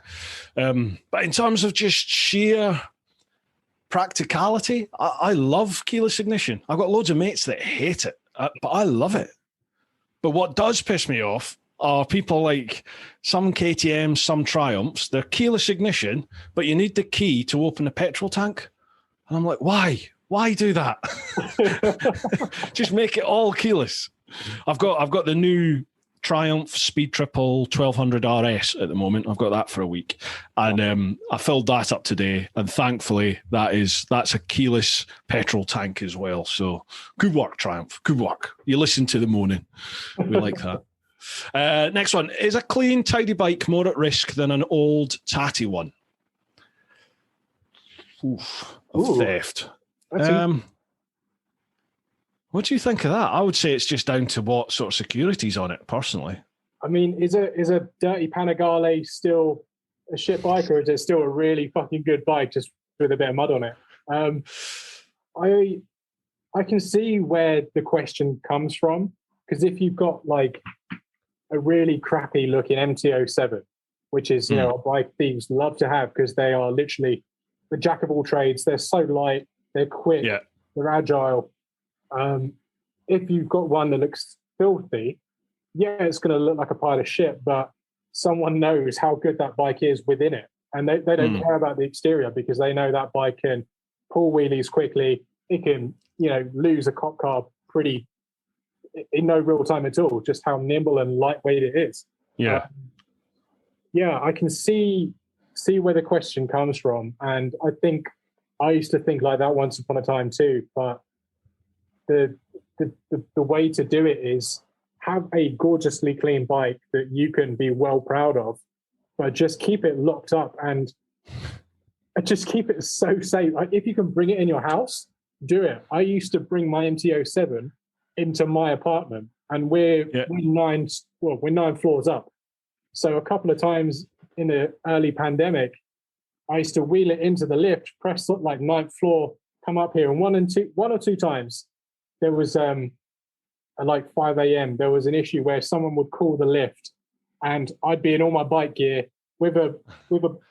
But in terms of just sheer practicality, I love keyless ignition. I've got loads of mates that hate it, but I love it. But what does piss me off are people like some KTMs, some Triumphs, they're keyless ignition, but you need the key to open a petrol tank. And I'm like, why? Why do that? Just make it all keyless. I've got the new Triumph Speed Triple 1200 RS at the moment. I've got that for a week, and I filled that up today, and thankfully that's a keyless petrol tank as well. So good work, Triumph. Good work. You listen to the moaning. We like that. Next one. Is a clean, tidy bike more at risk than an old, tatty one? Of theft. What do you think of that? I would say it's just down to what sort of security's on it, personally. I mean, is a dirty Panigale still a shit bike, or is it still a really fucking good bike just with a bit of mud on it? I can see where the question comes from, because if you've got like a really crappy looking MT-07, which is a bike thieves love to have because they are literally the jack of all trades. They're so light, they're quick, they're agile. If you've got one that looks filthy, it's going to look like a pile of shit, but someone knows how good that bike is within it. And they don't care about the exterior because they know that bike can pull wheelies quickly. It can, lose a cop car pretty in no real time at all, just how nimble and lightweight it is. Yeah. I can see where the question comes from. And I think I used to think like that once upon a time too, but the way to do it is have a gorgeously clean bike that you can be well proud of, but just keep it locked up and just keep it so safe. Like if you can bring it in your house, do it. I used to bring my MT-07 into my apartment, and we're 9 floors up. So a couple of times in the early pandemic, I used to wheel it into the lift, press like 9th floor, come up here, and one or two times there was at like 5 a.m. there was an issue where someone would call the lift, and I'd be in all my bike gear with the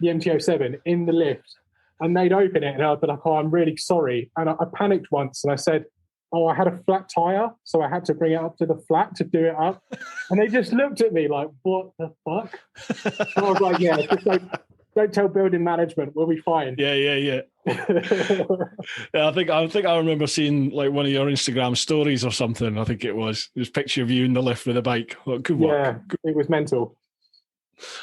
MT-07 in the lift, and they'd open it, and I'd be like, "Oh, I'm really sorry." And I panicked once, and I said, "Oh, I had a flat tire, so I had to bring it up to the flat to do it up." And they just looked at me like, "What the fuck?" And I was like, "Yeah, just don't tell building management. We'll be fine." Yeah. I think I remember seeing like one of your Instagram stories or something. I think it was picture of you in the lift with a bike. Well, good work. Yeah, it was mental.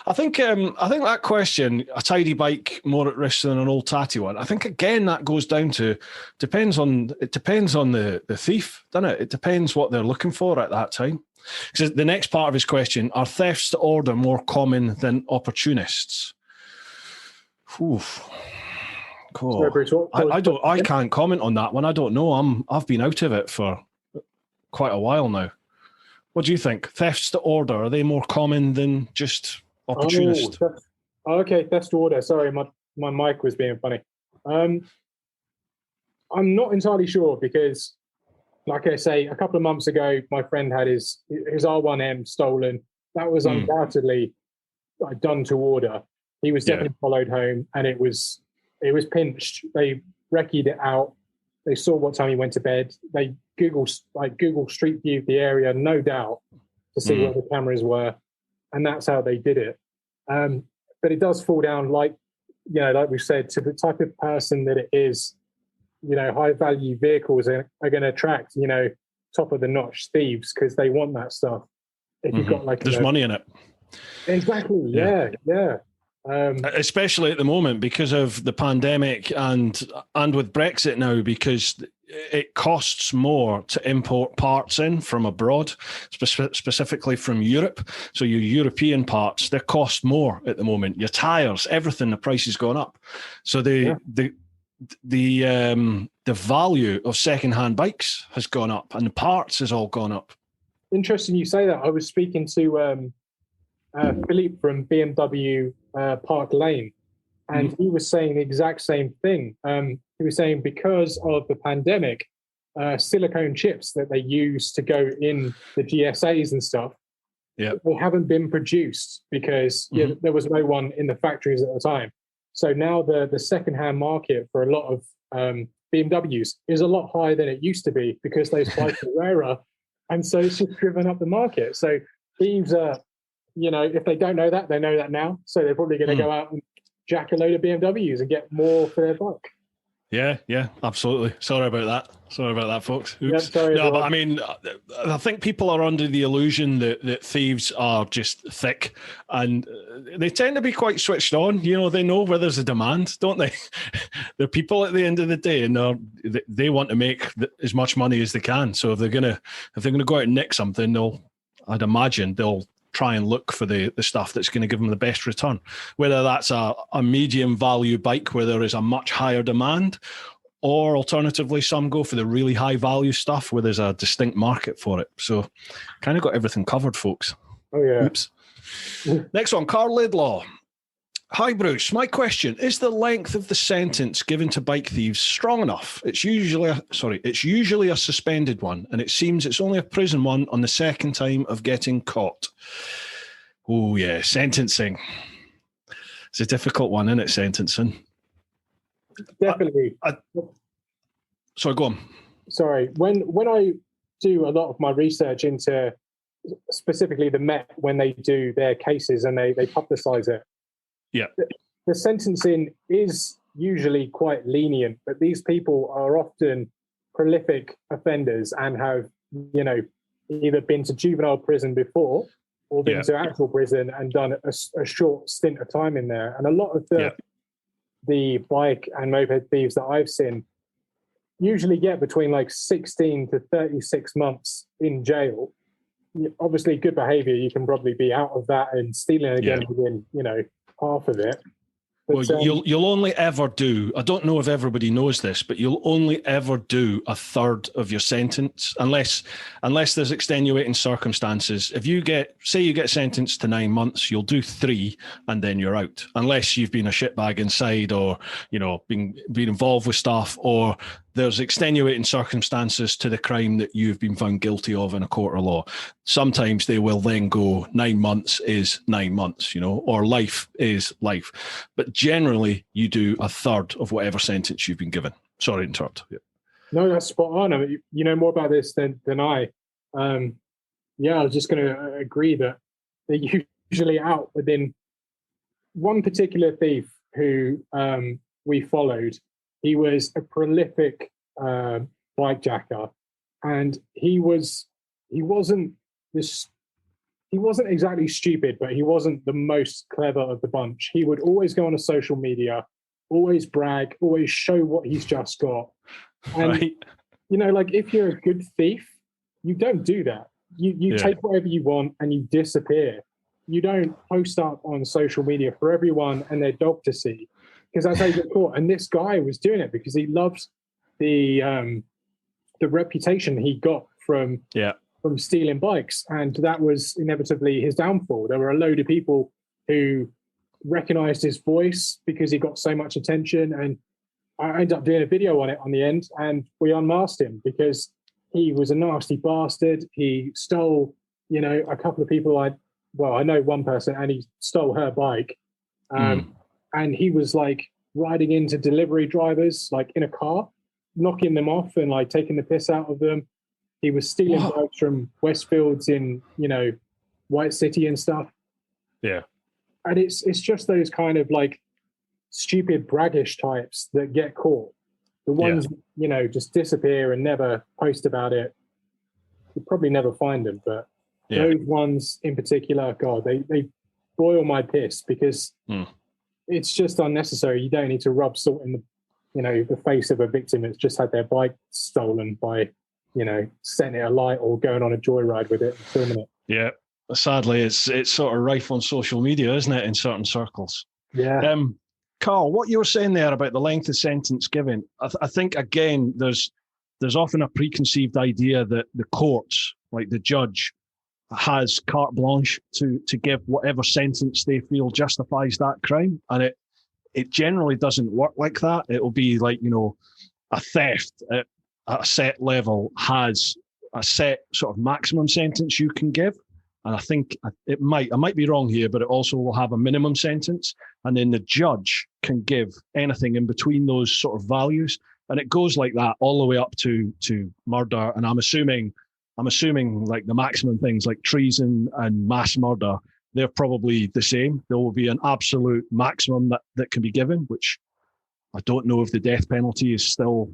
I think that question, a tidy bike more at risk than an old tatty one. I think again that goes down to depends on the thief, doesn't it? It depends what they're looking for at that time. Because the next part of his question: are thefts to order more common than opportunists? Oof. Cool. Sorry, Bruce, I can't comment on that one. I don't know. I've been out of it for quite a while now. What do you think? Thefts to order, are they more common than just opportunist? Okay, thefts to order. Sorry, my mic was being funny. I'm not entirely sure because, like I say, a couple of months ago, my friend had his R1M stolen. That was undoubtedly done to order. He was definitely followed home, and it was pinched. They recce'd it out. They saw what time he went to bed. They Google Street Viewed the area, no doubt, to see where the cameras were, and that's how they did it. But it does fall down, like we said, to the type of person that it is. High value vehicles are going to attract top of the notch thieves because they want that stuff. If you've got there's money in it. Exactly. Yeah. Especially at the moment because of the pandemic and with Brexit now, because it costs more to import parts in from abroad, specifically from Europe. So your European parts, they cost more at the moment. Your tires, everything, the price has gone up. So the value of second-hand bikes has gone up, and the parts has all gone up. Interesting you say that. I was speaking to Philippe from BMW Park Lane, and he was saying the exact same thing. He was saying because of the pandemic, silicone chips that they use to go in the GSAs and stuff, they haven't been produced because there was no one in the factories at the time. So now the second-hand market for a lot of BMWs is a lot higher than it used to be because those bikes are rarer, and so it's just driven up the market. So thieves are, if they don't know that, they know that now. So they're probably going to go out and jack a load of BMWs and get more for their bike. Yeah, absolutely. Sorry about that, folks. Oops. Yeah, sorry, no, but I mean, I think people are under the illusion that thieves are just thick, and they tend to be quite switched on. They know where there's a demand, don't they? They're people at the end of the day, and they want to make as much money as they can. So if they're gonna go out and nick something, I'd imagine they'll try and look for the stuff that's going to give them the best return, whether that's a medium value bike where there is a much higher demand, or alternatively some go for the really high value stuff where there's a distinct market for it. So kind of got everything covered, folks. Oh yeah. Oops. Next one, Carl Laidlaw. Hi, Bruce. My question, is the length of the sentence given to bike thieves strong enough? It's usually a suspended one, and it seems it's only a prison one on the second time of getting caught. Oh, yeah, sentencing. It's a difficult one, isn't it, sentencing? Definitely. Sorry, go on. Sorry. When I do a lot of my research into specifically the Met, when they do their cases and they publicise it, yeah, the sentencing is usually quite lenient, but these people are often prolific offenders and have, either been to juvenile prison before or been to actual prison and done a short stint of time in there. And a lot of the bike and moped thieves that I've seen usually get between 16 to 36 months in jail. Obviously, good behaviour, you can probably be out of that and stealing again within, half of it. But, you'll only ever do, I don't know if everybody knows this, but you'll only ever do a third of your sentence unless there's extenuating circumstances. If you get sentenced to 9 months, you'll do 3 and then you're out, unless you've been a shitbag inside or, been involved with stuff, or there's extenuating circumstances to the crime that you've been found guilty of in a court of law. Sometimes they will then go 9 months is 9 months, or life is life. But generally, you do a third of whatever sentence you've been given. Sorry to interrupt. Yeah. No, that's spot on. I mean, you know more about this than I. I was just going to agree that they're usually out within one particular thief who we followed. He was a prolific bike jacker, and he wasn't this. he wasn't exactly stupid, but he wasn't the most clever of the bunch. He would always go on a social media, always brag, always show what he's just got. And, right. you know, like if you're a good thief, you don't do that. You take whatever you want and you disappear. You don't post up on social media for everyone and their dog to see, because that's how you get caught. And this guy was doing it because he loves the reputation he got from stealing bikes, and that was inevitably his downfall. There were a load of people who recognized his voice because he got so much attention, and I ended up doing a video on it on the end, and we unmasked him because he was a nasty bastard. He stole, you know, a couple of people. I know one person, and he stole her bike. And he was like riding into delivery drivers, like in a car, knocking them off and like taking the piss out of them. He was stealing bikes from Westfields in, you know, White City and stuff. Yeah. And it's just those kind of like stupid braggish types that get caught. The ones, you know, just disappear and never post about it. You'll probably never find them, but those ones in particular, God, they boil my piss because it's just unnecessary. You don't need to rub salt in the, you know, the face of a victim that's just had their bike stolen by, you know, setting it alight or going on a joyride with it and filming it. Yeah. Sadly, it's sort of rife on social media, isn't it, in certain circles? Yeah. Carl, what you were saying there about the length of sentence given, I think, again, there's often a preconceived idea that the courts, like the judge, has carte blanche to give whatever sentence they feel justifies that crime. And it generally doesn't work like that. It'll be like, you know, a theft at a set level has a set sort of maximum sentence you can give. And I think I might be wrong here, but it also will have a minimum sentence. And then the judge can give anything in between those sort of values. And it goes like that all the way up to murder. And I'm assuming like the maximum things like treason and mass murder, they're probably the same. There will be an absolute maximum that can be given, which I don't know if the death penalty is still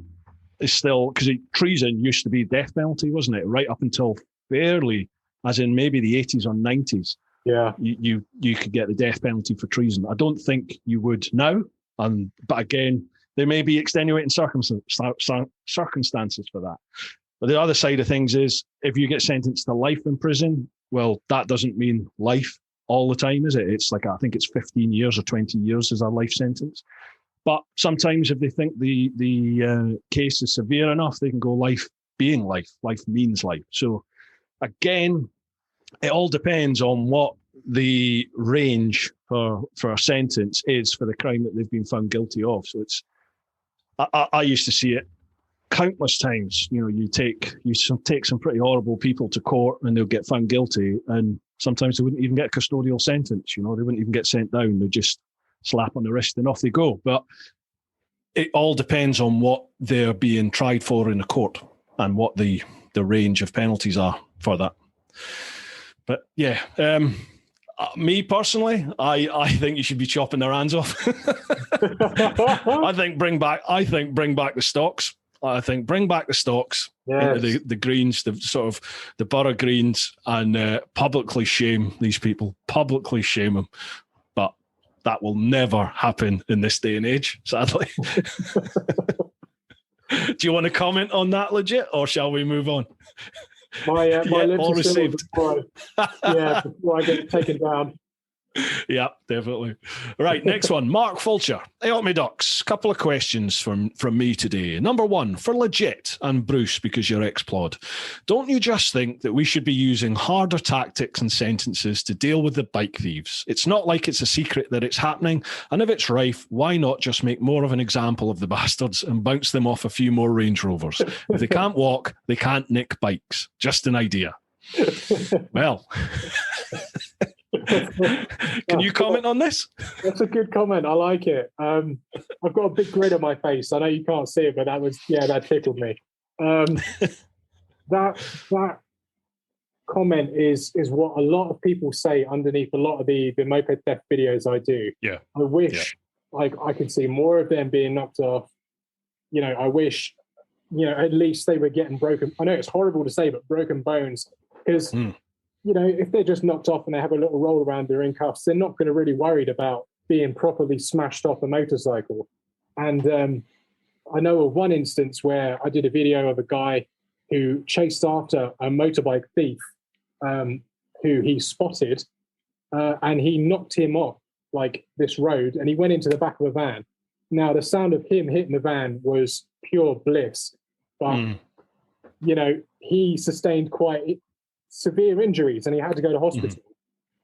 because treason used to be death penalty, wasn't it? Right up until fairly, as in maybe the 80s or 90s. Yeah. You could get the death penalty for treason. I don't think you would now. But again, there may be extenuating circumstances for that. But the other side of things is if you get sentenced to life in prison, well, that doesn't mean life all the time, is it? It's like, I think it's 15 years or 20 years is a life sentence. But sometimes if they think the case is severe enough, they can go life being life. Life means life. So again, it all depends on what the range for a sentence is for the crime that they've been found guilty of. So I used to see it countless times. You know, you take some pretty horrible people to court and they'll get found guilty, and sometimes they wouldn't even get a custodial sentence. You know, they wouldn't even get sent down. They just slap on the wrist and off they go. But it all depends on what they're being tried for in the court and what the range of penalties are for that. But yeah, me personally, I think you should be chopping their hands off. I think bring back the stocks. I think bring back the stocks into the Greens, the sort of the borough Greens, and publicly shame these people. Publicly shame them. But that will never happen in this day and age, sadly. Do you want to comment on that, legit, or shall we move on? My lips all are received. Before I get taken down. Yeah, definitely. Right, next one. Mark Fulcher. Hey, up me ducks. Couple of questions from me today. Number one, for Legit and Bruce, because you're ex-plod. Don't you just think that we should be using harder tactics and sentences to deal with the bike thieves? It's not like it's a secret that it's happening, and if it's rife, why not just make more of an example of the bastards and bounce them off a few more Range Rovers? If they can't walk, they can't nick bikes. Just an idea. Well... Can you comment on this? That's a good comment. I like it. I've got a big grin on my face. I know you can't see it, but that tickled me. That comment is what a lot of people say underneath a lot of the moped theft videos I do. Yeah. I wish like I could see more of them being knocked off. You know, I wish, you know, at least they were getting broken. I know it's horrible to say, but broken bones, because if they're just knocked off and they have a little roll around, they're in cuffs, they're not going to really worried about being properly smashed off a motorcycle. And I know of one instance where I did a video of a guy who chased after a motorbike thief who he spotted, and he knocked him off like this road, and he went into the back of a van. Now, the sound of him hitting the van was pure bliss, but he sustained quite severe injuries and he had to go to hospital.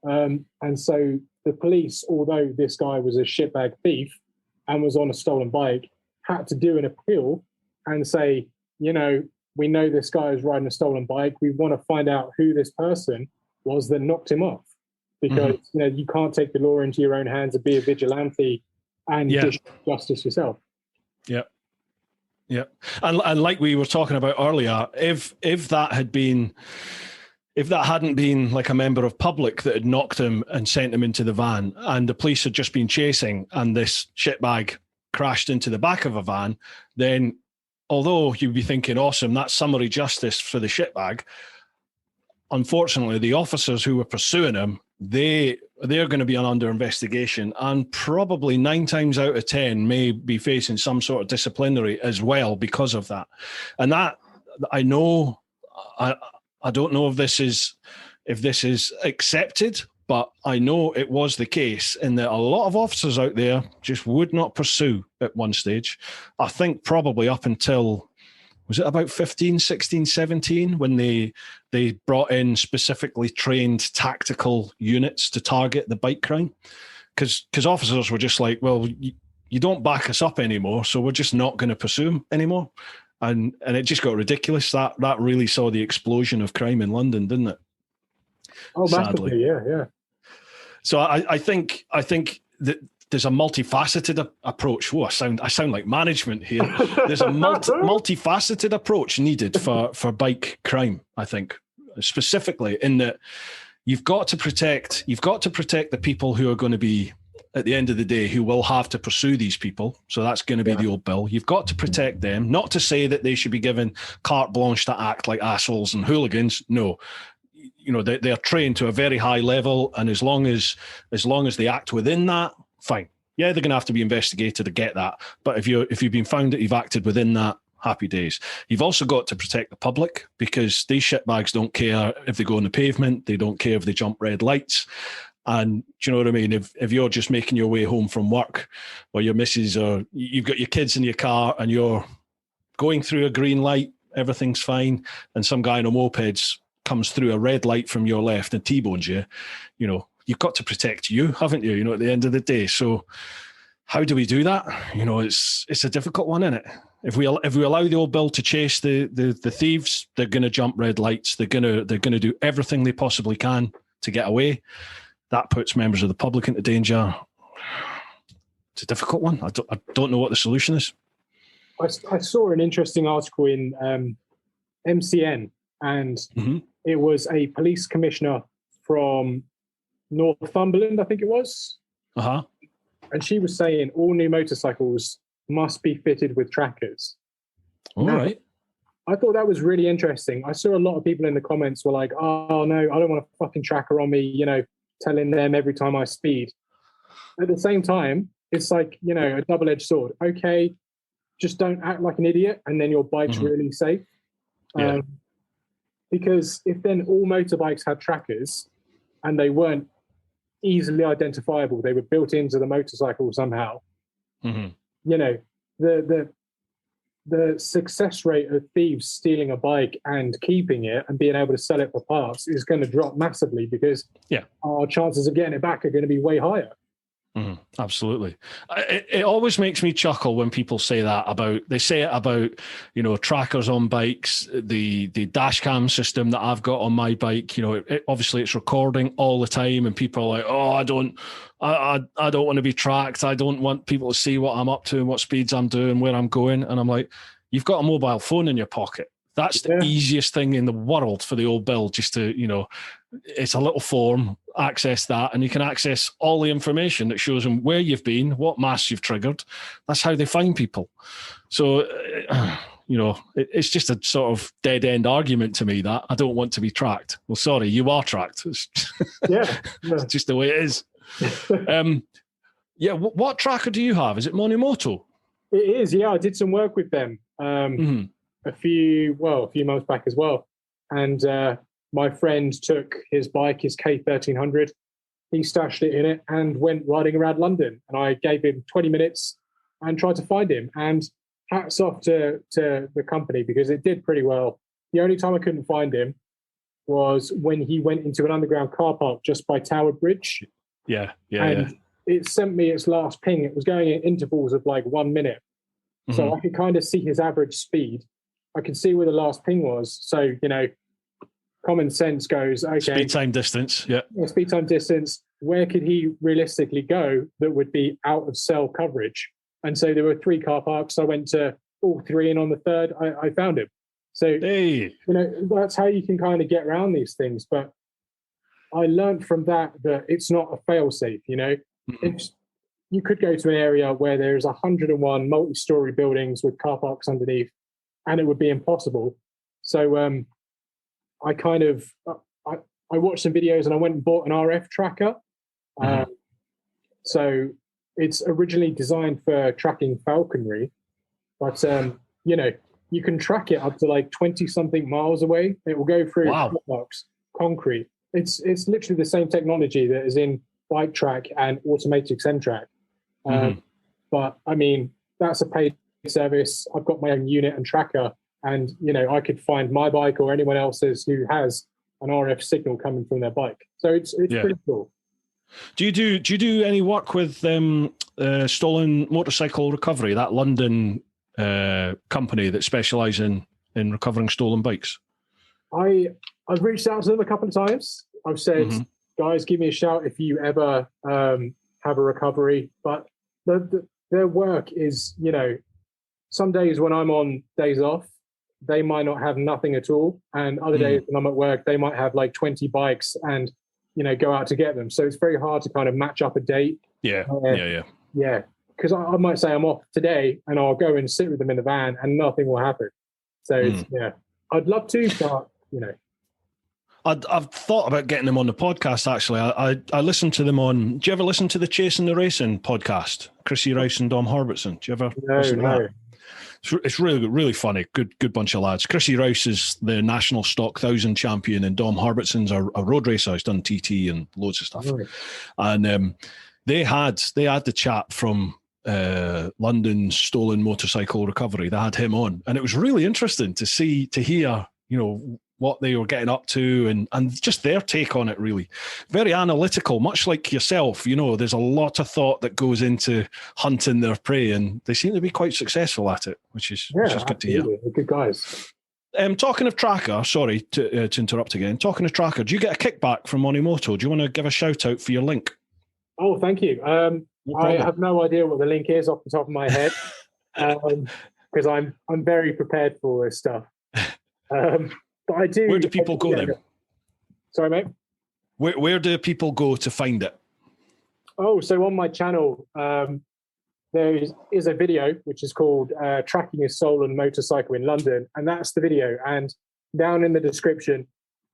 And so the police, although this guy was a shitbag thief and was on a stolen bike, had to do an appeal and say, we know this guy is riding a stolen bike. We want to find out who this person was that knocked him off, because you can't take the law into your own hands and be a vigilante and dish justice yourself. Yeah. Yeah. And like we were talking about earlier, if that hadn't been like a member of public that had knocked him and sent him into the van, and the police had just been chasing, and this shitbag crashed into the back of a van, then although you'd be thinking, awesome, that's summary justice for the shitbag, unfortunately, the officers who were pursuing him, they're going to be under investigation, and probably 9 times out of 10 may be facing some sort of disciplinary as well because of that. And that, I know, I don't know if this is accepted, but I know it was the case in that a lot of officers out there just would not pursue at one stage. I think probably up until, was it about 15, 16, 17, when they brought in specifically trained tactical units to target the bike crime? Because officers were just like, well, you don't back us up anymore, so we're just not going to pursue them anymore. And it just got ridiculous. That really saw the explosion of crime in London, didn't it? Oh, massively, yeah. So I think that there's a multifaceted approach. Oh, I sound like management here. There's a multifaceted approach needed for bike crime, I think, specifically in that you've got to protect the people who are going to be, at the end of the day, who will have to pursue these people. So that's going to be the old bill. You've got to protect them, not to say that they should be given carte blanche to act like assholes and hooligans. No. They're trained to a very high level, and as long as they act within that, fine. Yeah, they're going to have to be investigated to get that. But if you've been found that you've acted within that, happy days. You've also got to protect the public, because these shitbags don't care if they go on the pavement. They don't care if they jump red lights. And do you know what I mean? If you're just making your way home from work, or your missus, or you've got your kids in your car and you're going through a green light, everything's fine, and some guy on a moped comes through a red light from your left and T-bones you, you've got to protect you, haven't you? At the end of the day. So how do we do that? It's a difficult one, isn't it? If we allow the old bill to chase the thieves, they're going to jump red lights. They're going to do everything they possibly can to get away. That puts members of the public into danger. It's a difficult one. I don't know what the solution is. I saw an interesting article in MCN, and it was a police commissioner from Northumberland, I think it was. And she was saying all new motorcycles must be fitted with trackers. All right. I thought that was really interesting. I saw a lot of people in the comments were like, oh, no, I don't want a fucking tracker on me, telling them every time I speed. At the same time, it's like, a double-edged sword. Okay, just don't act like an idiot, and then your bike's really safe. Yeah. Because if then all motorbikes had trackers and they weren't easily identifiable, they were built into the motorcycle somehow, the success rate of thieves stealing a bike and keeping it and being able to sell it for parts is going to drop massively, because our chances of getting it back are going to be way higher. Absolutely. It always makes me chuckle when people say that about trackers on bikes, the dash cam system that I've got on my bike. Obviously it's recording all the time, and people are like, oh, I don't want to be tracked. I don't want people to see what I'm up to and what speeds I'm doing, where I'm going. And I'm like, you've got a mobile phone in your pocket. That's the easiest thing in the world for the old bill, just to, it's a little form, access that, and you can access all the information that shows them where you've been, what mass you've triggered. That's how they find people. So it's just a sort of dead end argument to me that I don't want to be tracked. Well, sorry, you are tracked. It's it's just the way it is. What tracker do you have? Is it Monimoto? It is, yeah. I did some work with them a few months back as well. And my friend took his bike, his K1300. He stashed it in it and went riding around London. And I gave him 20 minutes and tried to find him. And hats off to the company because it did pretty well. The only time I couldn't find him was when he went into an underground car park just by Tower Bridge. Yeah. It sent me its last ping. It was going in intervals of like 1 minute. So I could kind of see his average speed. I could see where the last ping was. So, common sense goes, okay. Speed, time, distance, yeah. Speed, time, distance. Where could he realistically go that would be out of cell coverage? And so there were 3 car parks. I went to all 3, and on the third, I found him. So, that's how you can kind of get around these things. But I learned from that it's not a fail-safe, It's, you could go to an area where there's 101 multi-story buildings with car parks underneath, and it would be impossible. So I watched some videos and I went and bought an RF tracker. So it's originally designed for tracking falconry, but you can track it up to like 20 something miles away. It will go through car parks, concrete. It's literally the same technology that is in Bike Track and Automatic Centrac. But I mean, that's a paid service. I've got my own unit and tracker, and I could find my bike or anyone else's who has an RF signal coming from their bike. So it's pretty cool. Do you do any work with stolen motorcycle recovery? That London company that specialise in recovering stolen bikes. I've reached out to them a couple of times. I've said, guys, give me a shout if you ever have a recovery. But their work is, some days when I'm on days off, they might not have nothing at all. And other days when I'm at work, they might have like 20 bikes and, go out to get them. So it's very hard to kind of match up a date. Yeah. Because I might say I'm off today and I'll go and sit with them in the van and nothing will happen. So I'd love to, but, I've thought about getting them on the podcast, actually. I listened to them on... Do you ever listen to the Chasing the Racing podcast? Chrissy Rice and Dom Herbertson. Do you ever listen to that? It's really, really funny. Good bunch of lads. Chrissy Rice is the national stock 1,000 champion, and Dom Herbertson's a road racer. He's done TT and loads of stuff. Right. And they had the chap from London Stolen Motorcycle Recovery. They had him on, and it was really interesting to hear, what they were getting up to and just their take on it, really. Very analytical, much like yourself. There's a lot of thought that goes into hunting their prey, and they seem to be quite successful at it, which is good to hear. They're good guys. Talking of tracker, sorry to interrupt again. Talking of tracker, do you get a kickback from Monimoto? Do you want to give a shout out for your link? Oh, thank you. I have no idea what the link is off the top of my head, because I'm very prepared for all this stuff. But I do. Where do people go then? Sorry, mate. Where do people go to find it? Oh, so on my channel, there is a video which is called "Tracking a Stolen Motorcycle in London," and that's the video. And down in the description,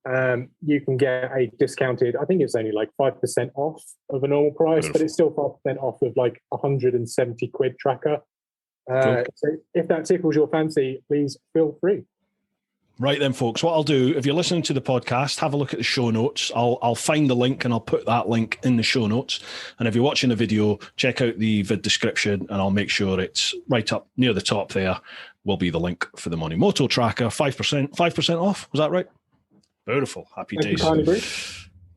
you can get a discounted. I think it's only like 5% off of a normal price, but it's still 5% off of like 170 quid tracker. Cool. So if that tickles your fancy, please feel free. Right then, folks, what I'll do, if you're listening to the podcast, have a look at the show notes. I'll find the link and I'll put that link in the show notes. And if you're watching the video, check out the vid description and I'll make sure it's right up near the top there will be the link for the Monimoto tracker. 5% off, was that right? Beautiful. Happy days.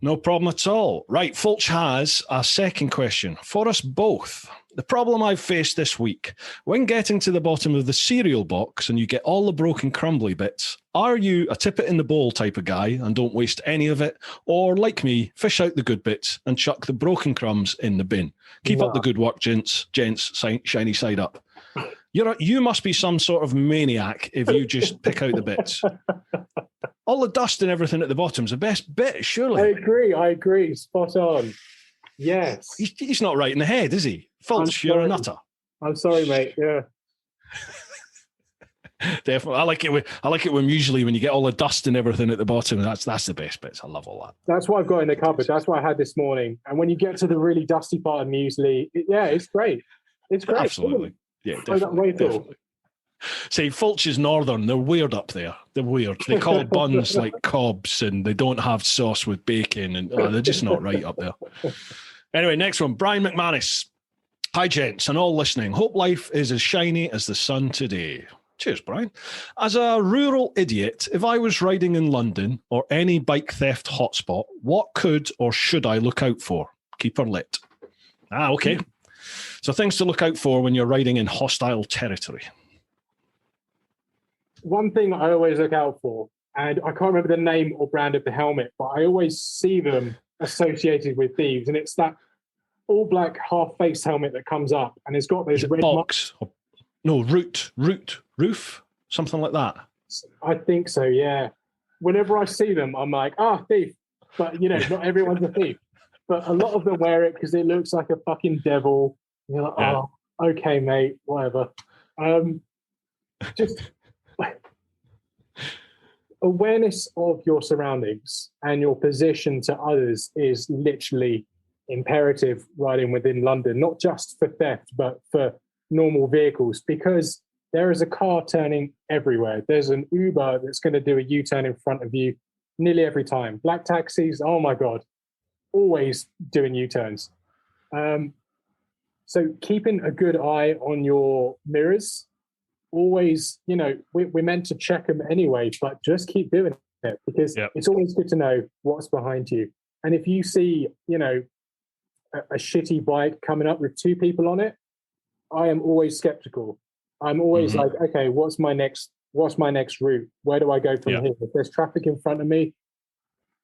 No problem at all. Right, Fulch has a second question for us both. The problem I've faced this week, when getting to the bottom of the cereal box and you get all the broken crumbly bits, are you a tip it in the bowl type of guy and don't waste any of it? Or like me, fish out the good bits and chuck the broken crumbs in the bin? Keep up the good work, gents, shiny side up. You must be some sort of maniac if you just pick out the bits. All the dust and everything at the bottom's the best bit, surely. I agree. Spot on. Yes. He's not right in the head, is he? Fulch, you're a nutter. I'm sorry, mate. Yeah. Definitely. I like it when usually when you get all the dust and everything at the bottom. That's the best bits. I love all that. That's what I've got in the cupboard. That's what I had this morning. And when you get to the really dusty part of muesli, it's great. It's great. Absolutely. Yeah, definitely. See, Fulch's Northern, they're weird up there. They're weird. They call buns like cobs, and they don't have sauce with bacon, and they're just not right up there. Anyway, next one, Brian McManus. Hi, gents, and all listening. Hope life is as shiny as the sun today. Cheers, Brian. As a rural idiot, if I was riding in London or any bike theft hotspot, what could or should I look out for? Keep her lit. Okay. So things to look out for when you're riding in hostile territory. One thing I always look out for, and I can't remember the name or brand of the helmet, but I always see them associated with thieves, and it's that all black half-face helmet that comes up, and it's got those red box. No, roof, something like that. I think so, yeah. Whenever I see them, I'm like, thief. But, not everyone's a thief. But a lot of them wear it because it looks like a fucking devil. You're like, okay, mate, whatever. Just awareness of your surroundings and your position to others is literally imperative riding within London, not just for theft, but for normal vehicles, because there is a car turning everywhere. There's an Uber that's going to do a U-turn in front of you nearly every time. Black taxis, oh my God, always doing U-turns. So keeping a good eye on your mirrors, always, we're meant to check them anyway, but just keep doing it because it's always good to know what's behind you. And if you see, a shitty bike coming up with two people on it, I am always skeptical. I'm always like, okay, what's my next route? Where do I go from here? If there's traffic in front of me,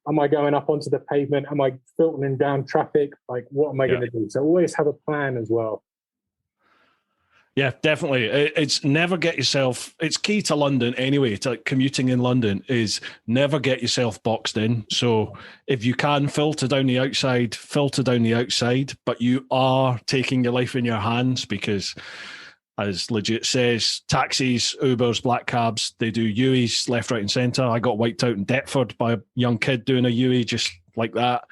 am I going up onto the pavement? Am I filtering down traffic? Like, what am I going to do? So always have a plan as well. Yeah, definitely. It's never get yourself, it's key to London anyway, to commuting in London, is never get yourself boxed in. So if you can filter down the outside, but you are taking your life in your hands because, as legit says, taxis, Ubers, black cabs, they do Uis left, right and centre. I got wiped out in Deptford by a young kid doing a Ue just like that.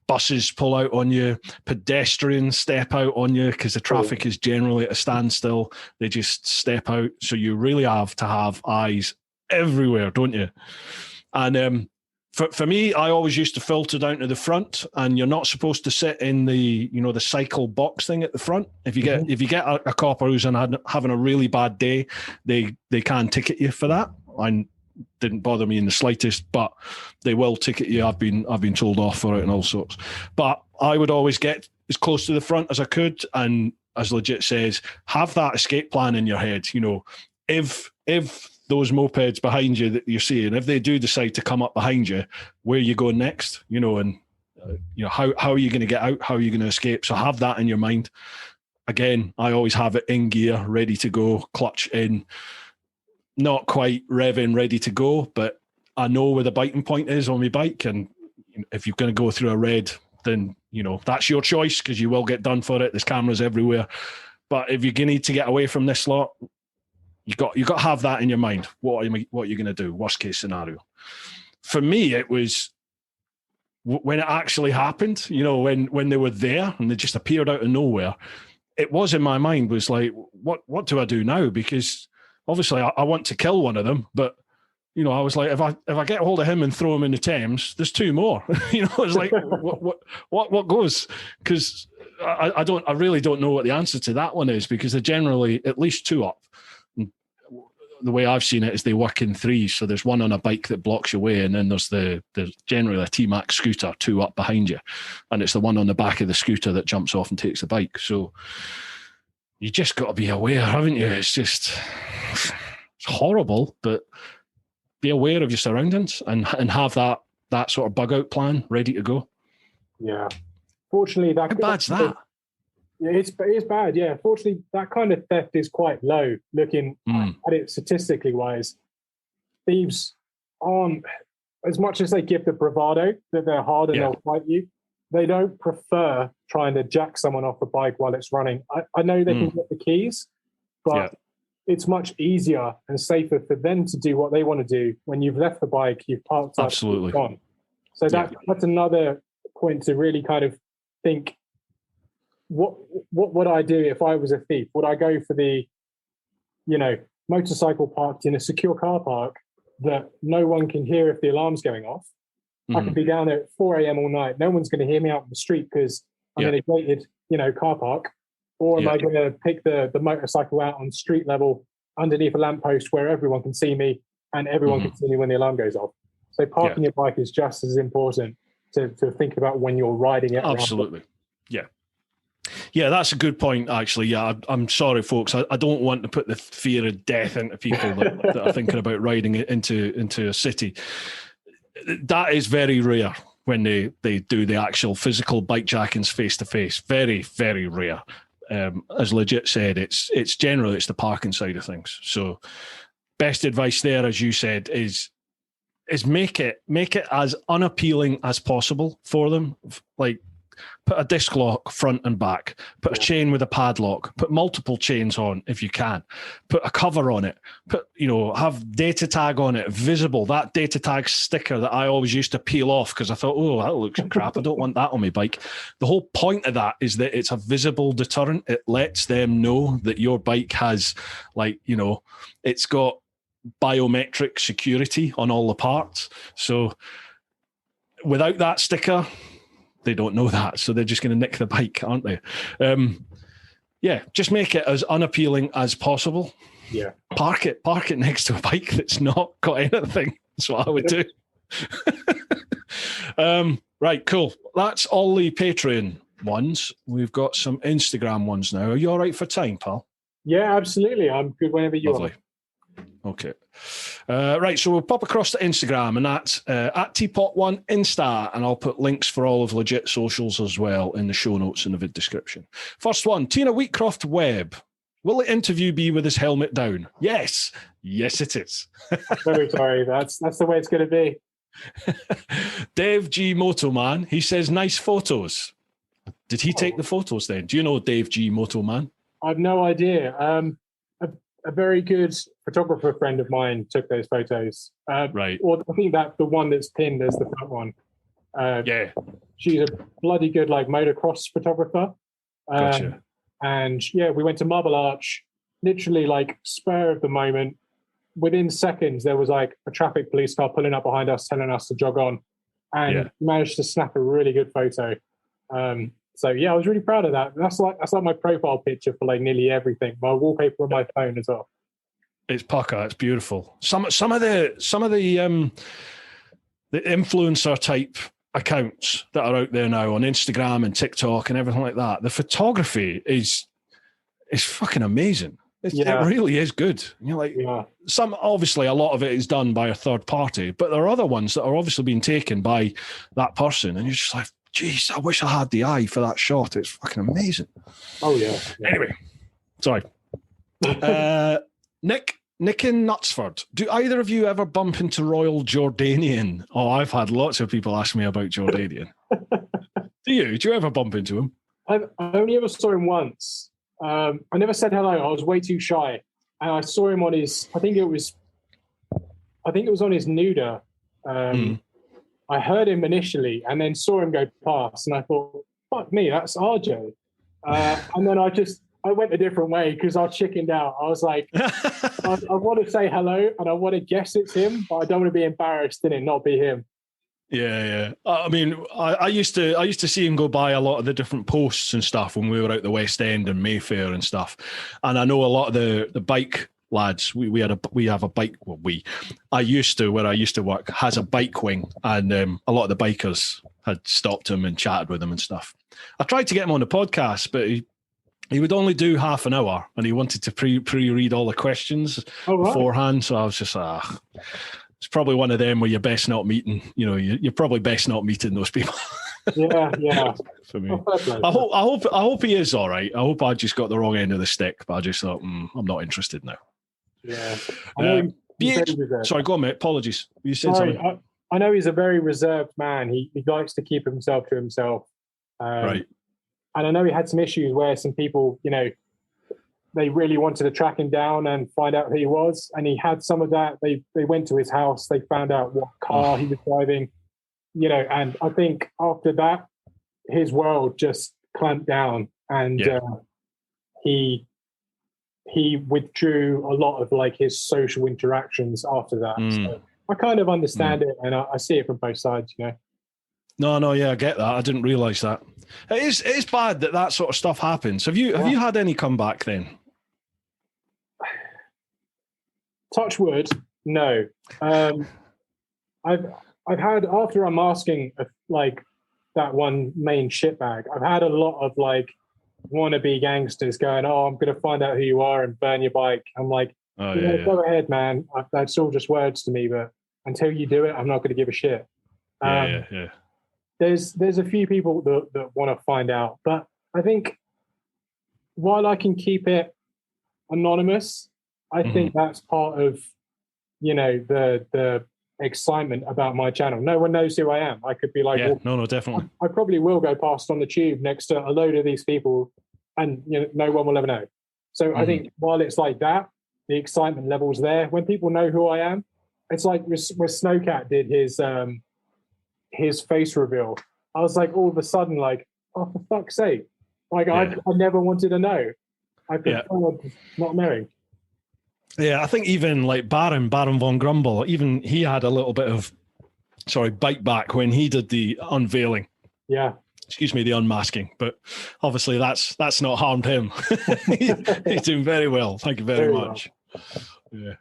Buses pull out on you, pedestrians step out on you because the traffic is generally at a standstill. They just step out. So you really have to have eyes everywhere, don't you? And for me, I always used to filter down to the front, and you're not supposed to sit in the the cycle box thing at the front. If you get a copper who's having a really bad day, they can ticket you for that. I didn't bother me in the slightest, but they will ticket you. I've been told off for it and all sorts. But I would always get as close to the front as I could, and as legit says, have that escape plan in your head. If those mopeds behind you that you're seeing, if they do decide to come up behind you, where are you going next? And how are you going to get out? How are you going to escape? So have that in your mind. Again, I always have it in gear, ready to go, clutch in. Not quite revving, ready to go, but I know where the biting point is on my bike. And if you're going to go through a red, then, that's your choice because you will get done for it. There's cameras everywhere. But if you're going to need to get away from this lot, you got to have that in your mind. What are you going to do? Worst case scenario. For me, it was when it actually happened, when they were there and they just appeared out of nowhere. It was in my mind was like, what do I do now? Because obviously, I want to kill one of them, but I was like, if I get hold of him and throw him in the Thames, there's two more. It's like what goes? Because I really don't know what the answer to that one is because they're generally at least two up. And the way I've seen it is they work in threes. So there's one on a bike that blocks your way, and then there's generally a T-Max scooter two up behind you, and it's the one on the back of the scooter that jumps off and takes the bike. So you just got to be aware, haven't you? It's horrible, but be aware of your surroundings and have that sort of bug out plan ready to go. Yeah. Fortunately, how bad's that? Yeah, it's bad. Yeah. Fortunately, that kind of theft is quite low. Looking at it statistically wise, thieves aren't, as much as they give the bravado that they're hard and they'll fight you, they don't prefer trying to jack someone off a bike while it's running. I know they can get the keys, but it's much easier and safer for them to do what they want to do when you've left the bike, you've parked up, absolutely gone. So that's another point to really kind of think, what would I do if I was a thief? Would I go for the, motorcycle parked in a secure car park that no one can hear if the alarm's going off? I could be down there at 4 a.m. all night. No one's going to hear me out on the street because I'm in a gated, car park. Or am I going to pick the motorcycle out on street level underneath a lamppost where everyone can see me and everyone can see me when the alarm goes off? So parking your bike is just as important to think about when you're riding it. Absolutely. Yeah, that's a good point, actually. Yeah, I'm sorry, folks. I don't want to put the fear of death into people that are thinking about riding it into a city. That is very rare when they do the actual physical bike jackings face-to-face. Very, very rare. As Legit said, it's generally the parking side of things. So best advice there, as you said, is make it as unappealing as possible for them. Like, put a disc lock front and back, put a chain with a padlock, put multiple chains on if you can, put a cover on it, have data tag on it, visible, that data tag sticker that I always used to peel off because I thought, oh, that looks crap, I don't want that on my bike. The whole point of that is that it's a visible deterrent. It lets them know that your bike has, it's got biometric security on all the parts. So without that sticker, they don't know that, so they're just going to nick the bike, aren't they? Just make it as unappealing as possible. Yeah. Park it next to a bike that's not got anything. That's what I would do. Right, cool. That's all the Patreon ones. We've got some Instagram ones now. Are you all right for time, pal? Yeah, absolutely. I'm good whenever you are. Okay. Right, so we'll pop across to Instagram, and that's at TeapotOne Insta, and I'll put links for all of Legit socials as well in the show notes in the vid description. First one, Tina Wheatcroft Webb. Will the interview be with his helmet down? Yes. Yes, it is. Very sorry. That's the way it's going to be. Dave G. Motoman, he says, nice photos. Did he take the photos then? Do you know Dave G. Motoman? I've no idea. A very good photographer friend of mine took those photos. Right. Or I think that the one that's pinned as the front one. She's a bloody good motocross photographer. Gotcha. And we went to Marble Arch, literally spur of the moment. Within seconds, there was a traffic police car pulling up behind us, telling us to jog on, and managed to snap a really good photo. So I was really proud of that. That's like my profile picture for nearly everything. My wallpaper on my phone as well. It's pucker. It's beautiful. Some of the influencer type accounts that are out there now on Instagram and TikTok and everything like that. The photography is fucking amazing. It really is good. Some, obviously a lot of it is done by a third party, but there are other ones that are obviously being taken by that person, and you're just like, geez, I wish I had the eye for that shot. It's fucking amazing. Oh, yeah. Anyway, sorry. Nick in Knutsford. Do either of you ever bump into Royal Jordanian? Oh, I've had lots of people ask me about Jordanian. Do you ever bump into him? I only ever saw him once. I never said hello. I was way too shy. And I saw him on his, I think it was on his Nuda. I heard him initially and then saw him go past, and I thought, fuck me, that's RJ. And then I went a different way because I chickened out. I was like, I want to say hello and I want to guess it's him, but I don't want to be embarrassed in it not be him. Yeah. I mean, I used to see him go by a lot of the different posts and stuff when we were out the West End and Mayfair and stuff. And I know a lot of the bike lads, we have a bike. Well, I used to, where I used to work, has a bike wing, and a lot of the bikers had stopped him and chatted with him and stuff. I tried to get him on the podcast, but he would only do half an hour, and he wanted to pre-read all the questions beforehand. So I was just it's probably one of them where you're best not meeting. You're probably best not meeting those people. Yeah. For me, I hope he is all right. I hope I just got the wrong end of the stick, but I just thought I'm not interested now. Yeah. Sorry, go on, mate. Apologies. You said something. I know he's a very reserved man. He likes to keep himself to himself. Right. And I know he had some issues where some people, they really wanted to track him down and find out who he was. And he had some of that. They went to his house. They found out what car he was driving, and I think after that, his world just clamped down, and he withdrew a lot of like his social interactions after that. So I kind of understand it, and I see it from both sides, No, yeah, I get that. I didn't realise that. It is bad that sort of stuff happens. Have you had any comeback then? Touch wood, no. I've had, after unmasking like that one main shitbag, I've had a lot of like wannabe gangsters going, "Oh, I'm going to find out who you are and burn your bike." I'm like, go ahead, man. That's all just words to me, but until you do it, I'm not going to give a shit. There's a few people that want to find out, but I think while I can keep it anonymous, I think that's part of, the excitement about my channel. No one knows who I am. I could be like, definitely. I probably will go past on the tube next to a load of these people, and no one will ever know. So I think while it's like that, the excitement level's there. When people know who I am, it's like when Snowcat did his face reveal. I was like, all of a sudden, like, oh, for fuck's sake! Like I never wanted to know. I prefer not knowing. Yeah, I think even like Baron von Grumble, even he had a little bit of, bite back when he did the unveiling. Yeah. Excuse me, the unmasking. But obviously that's not harmed him. He's doing very well. Thank you very much. Well.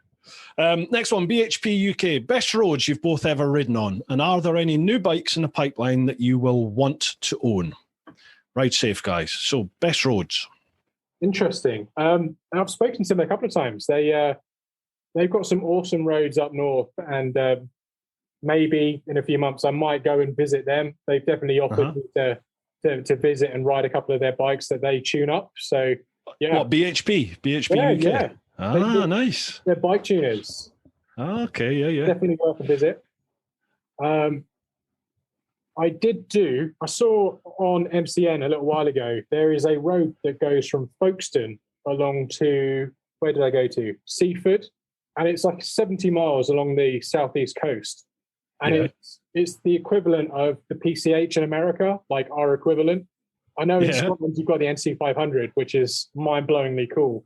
Yeah. Next one, BHP UK. Best roads you've both ever ridden on, and are there any new bikes in the pipeline that you will want to own? Ride safe, guys. So, best roads. Interesting. I've spoken to them a couple of times. They've got some awesome roads up north, and maybe in a few months I might go and visit them. They've definitely offered me to visit and ride a couple of their bikes that they tune up. So, yeah. What, BHP UK? Yeah. Nice. They're bike tuners. Okay, yeah. Definitely worth a visit. I saw on MCN a little while ago, there is a road that goes from Folkestone along to, where did I go to? Seaford. And it's like 70 miles along the southeast coast. And it's the equivalent of the PCH in America, like our equivalent. I know in Scotland you've got the NC 500, which is mind-blowingly cool.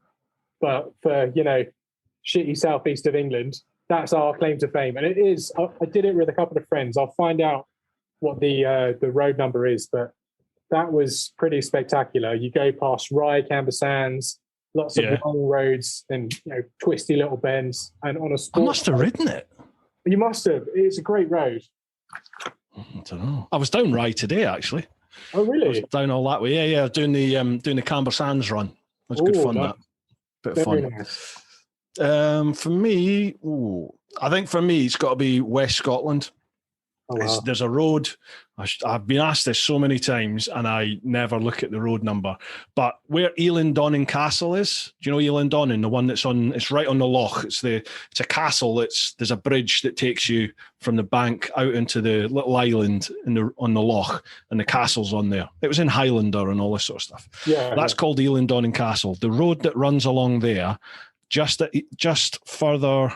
But for, shitty southeast of England, that's our claim to fame. And it is, I did it with a couple of friends. I'll find out what the road number is, but that was pretty spectacular. You go past Rye, Camber Sands, lots of long roads and twisty little bends, and on a sport. I must have ridden it. You must have. It's a great road. I don't know. I was down Rye today, actually. Oh, really? I was down all that way. Yeah. Doing the Camber Sands run. It was good fun. That bit of fun. Nice. For me, I think for me it's got to be West Scotland. Oh, wow. There's a road. I've been asked this so many times, and I never look at the road number. But where Elandonnan Castle is, do you know Elandonnan? The one it's right on the loch. It's a castle. There's a bridge that takes you from the bank out into the little island on the loch, and the castle's on there. It was in Highlander and all this sort of stuff. Yeah, that's called Elandonnan Castle. The road that runs along there, just further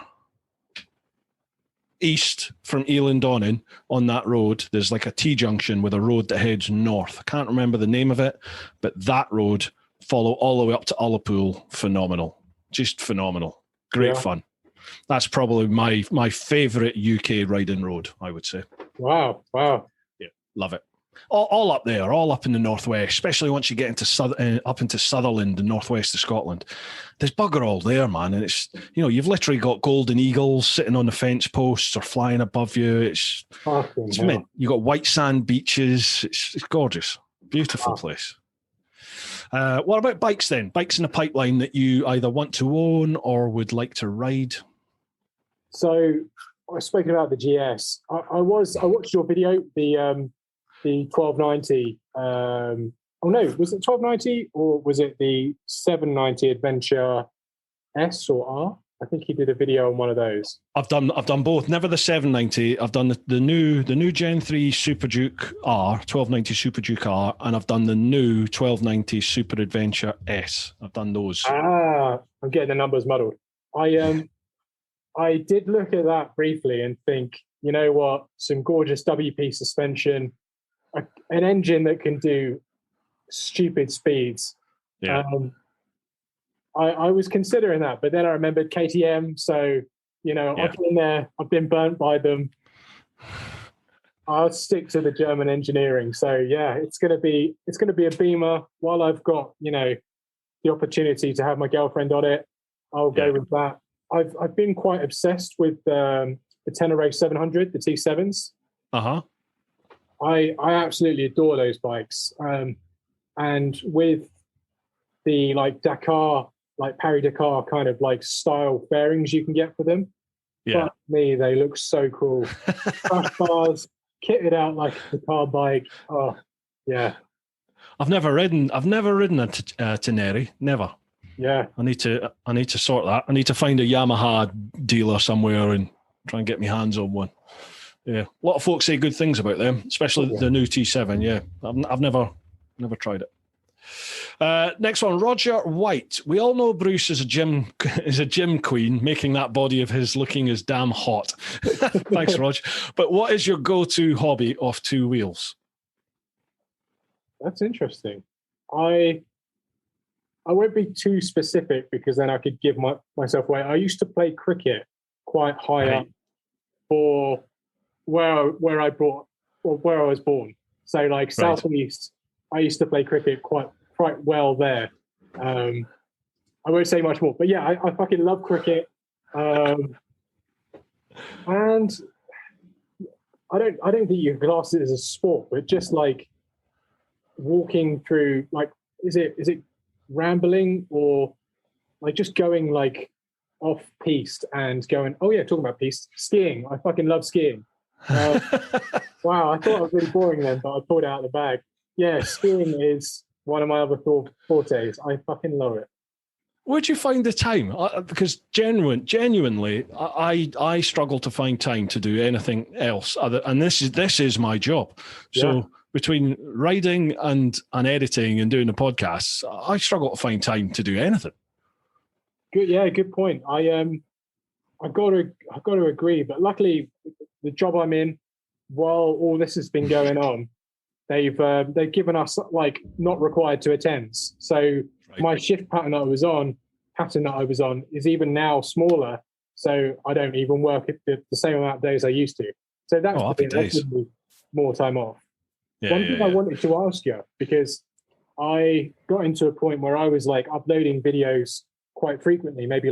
east from Elandonnan on that road, there's like a T-junction with a road that heads north. I can't remember the name of it, but that road follow all the way up to Ullapool. Phenomenal. Just phenomenal. Great fun. That's probably my favourite UK riding road, I would say. Wow. Yeah, love it. All up there, all up in the northwest, especially once you get into up into Sutherland, the northwest of Scotland. There's bugger all there, man. And it's, you've literally got golden eagles sitting on the fence posts or flying above you. It's mint. You've got white sand beaches. It's gorgeous. Beautiful place. What about bikes then? Bikes in the pipeline that you either want to own or would like to ride? So I spoke about the GS. I watched your video, the 1290. Was it 1290 or was it the 790 Adventure S or R? I think he did a video on one of those. I've done both. Never the 790. I've done the new Gen 3 Super Duke R, 1290 Super Duke R, and I've done the new 1290 Super Adventure S. I've done those. I'm getting the numbers muddled. I did look at that briefly and think, you know what, some gorgeous WP suspension, an engine that can do stupid speeds. Yeah. I was considering that, but then I remembered KTM. So, I've been there. I've been burnt by them. I'll stick to the German engineering. So yeah, it's going to be a Beamer. While I've got, the opportunity to have my girlfriend on it, I'll go with that. I've been quite obsessed with the Tenere 700, the T7s. I absolutely adore those bikes. And with the Dakar, Paris Dakar kind of style fairings you can get for them. Yeah. Fuck me, they look so cool. Crash bars, kitted out like a Dakar bike. Oh, yeah. I've never ridden a Tenere. Never. Yeah. I need to sort that. I need to find a Yamaha dealer somewhere and try and get my hands on one. Yeah. A lot of folks say good things about them, especially the new T7. Yeah. I've never tried it. Next one, Roger White. We all know Bruce is a gym queen, making that body of his looking as damn hot. Thanks, Rog. But what is your go-to hobby off two wheels? That's interesting. I won't be too specific because then I could give myself away. I used to play cricket quite high up for where I was born. So Southeast, I used to play cricket quite well there. I won't say much more, but yeah, I fucking love cricket. And I don't think you can class it as a sport, but just walking through, is it rambling or just going off piste and going, oh yeah, talking about piste, skiing. I fucking love skiing. Wow, I thought I was really boring then, but I pulled it out of the bag. Yeah, skiing is one of my other fortes. I fucking love it. Where'd you find the time? Because genuinely, I struggle to find time to do anything else. And this is my job. So between writing and editing and doing the podcasts, I struggle to find time to do anything. Good point. I've got to agree. But luckily, the job I'm in, while all this has been going on, they've given us not required to attend. So my shift pattern that I was on is even now smaller. So I don't even work the same amount of days I used to. So that's more time off. One thing I wanted to ask you, because I got into a point where I was uploading videos quite frequently, maybe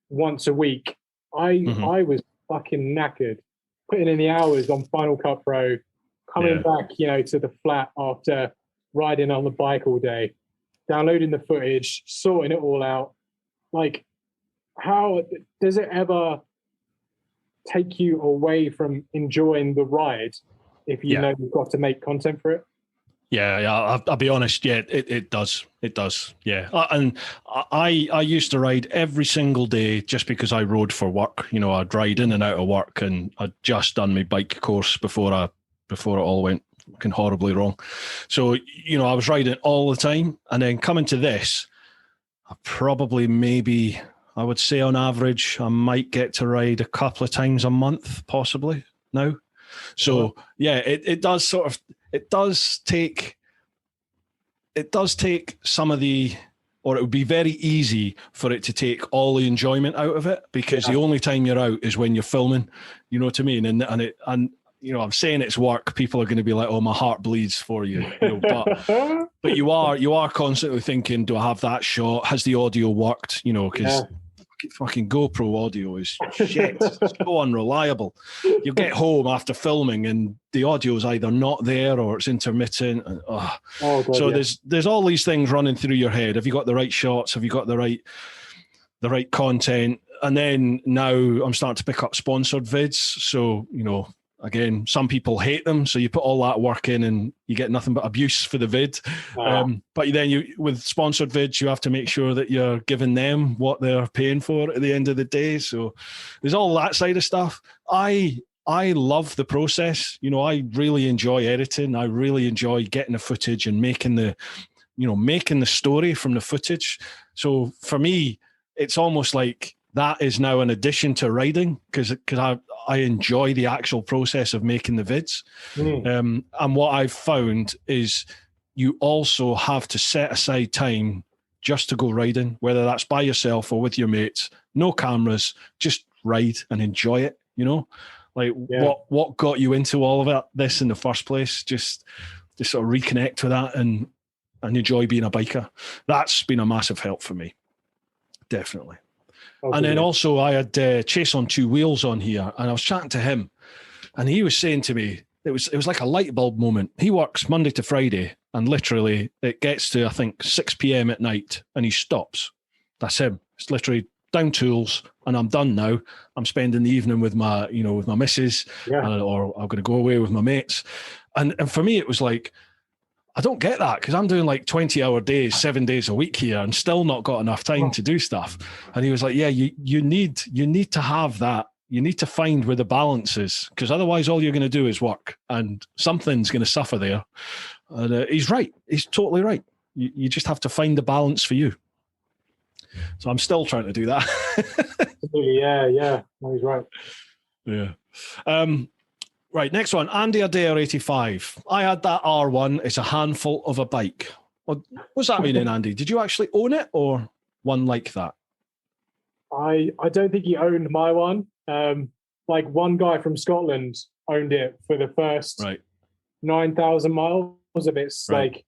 once a week. I was fucking knackered, putting in the hours on Final Cut Pro, coming back, to the flat after riding on the bike all day, downloading the footage, sorting it all out. How does it ever take you away from enjoying the ride if you know you've got to make content for it? Yeah, I'll be honest. Yeah, it does. It does. Yeah, and I used to ride every single day just because I rode for work. I'd ride in and out of work, and I'd just done my bike course before it all went fucking horribly wrong. So I was riding all the time, and then coming to this, I would say on average I might get to ride a couple of times a month, possibly now. So it does take some of the, or it would be very easy for it to take all the enjoyment out of it, because the only time you're out is when you're filming. You know what I mean? And I'm saying it's work. People are going to be like, "Oh, my heart bleeds for you," but you are constantly thinking, "Do I have that shot? Has the audio worked?" Because fucking GoPro audio is shit. It's so unreliable. You get home after filming and the audio is either not there or it's intermittent. And, there's all these things running through your head. Have you got the right shots? Have you got the right content? And then now I'm starting to pick up sponsored vids. So, Again, some people hate them, so you put all that work in and you get nothing but abuse for the vid. But then with sponsored vids, you have to make sure that you're giving them what they're paying for at the end of the day. So there's all that side of stuff. I love the process. I really enjoy editing. I really enjoy getting the footage and making the story from the footage. So for me, it's almost like that is now an addition to riding because I enjoy the actual process of making the vids. And what I've found is you also have to set aside time just to go riding, whether that's by yourself or with your mates, no cameras, just ride and enjoy it, what got you into all of this in the first place? Just sort of reconnect with that and enjoy being a biker. That's been a massive help for me. Definitely. Okay. And then also I had Chase on Two Wheels on here, and I was chatting to him, and he was saying to me, it was like a light bulb moment. He works Monday to Friday, and literally it gets to, I think, 6 p.m. at night, and he stops. That's him. It's literally down tools, and I'm done now. I'm spending the evening with my missus, or I'm going to go away with my mates. And for me, it was like, I don't get that because I'm doing like 20-hour days, 7 days a week here and still not got enough time to do stuff. And he was like, yeah, you need to have that. You need to find where the balance is because otherwise all you're going to do is work and something's going to suffer there. And he's right. He's totally right. You just have to find the balance for you. So I'm still trying to do that. Yeah. No, he's right. Yeah. Right, next one. Andy Adair 85. I had that R1. It's a handful of a bike. What's that meaning, Andy? Did you actually own it or one like that? I don't think he owned my one. Like one guy from Scotland owned it for the first 9,000 miles of its like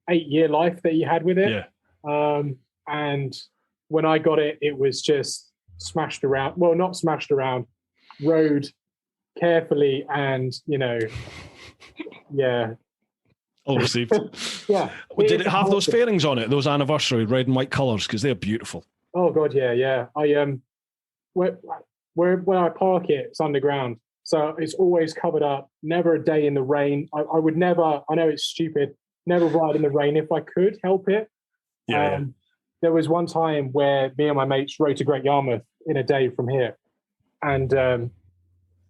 8-year life that he had with it. Yeah. And when I got it, it was just smashed around. Well, not smashed around, rode carefully and all received. Yeah. Did it have those fairings on it, those anniversary red and white colors, because they're beautiful? Oh god, yeah. I where I park it's underground, so it's always covered up, never a day in the rain. I would never, I know it's stupid, never ride in the rain if I could help it. There was one time where me and my mates rode to Great Yarmouth in a day from here, and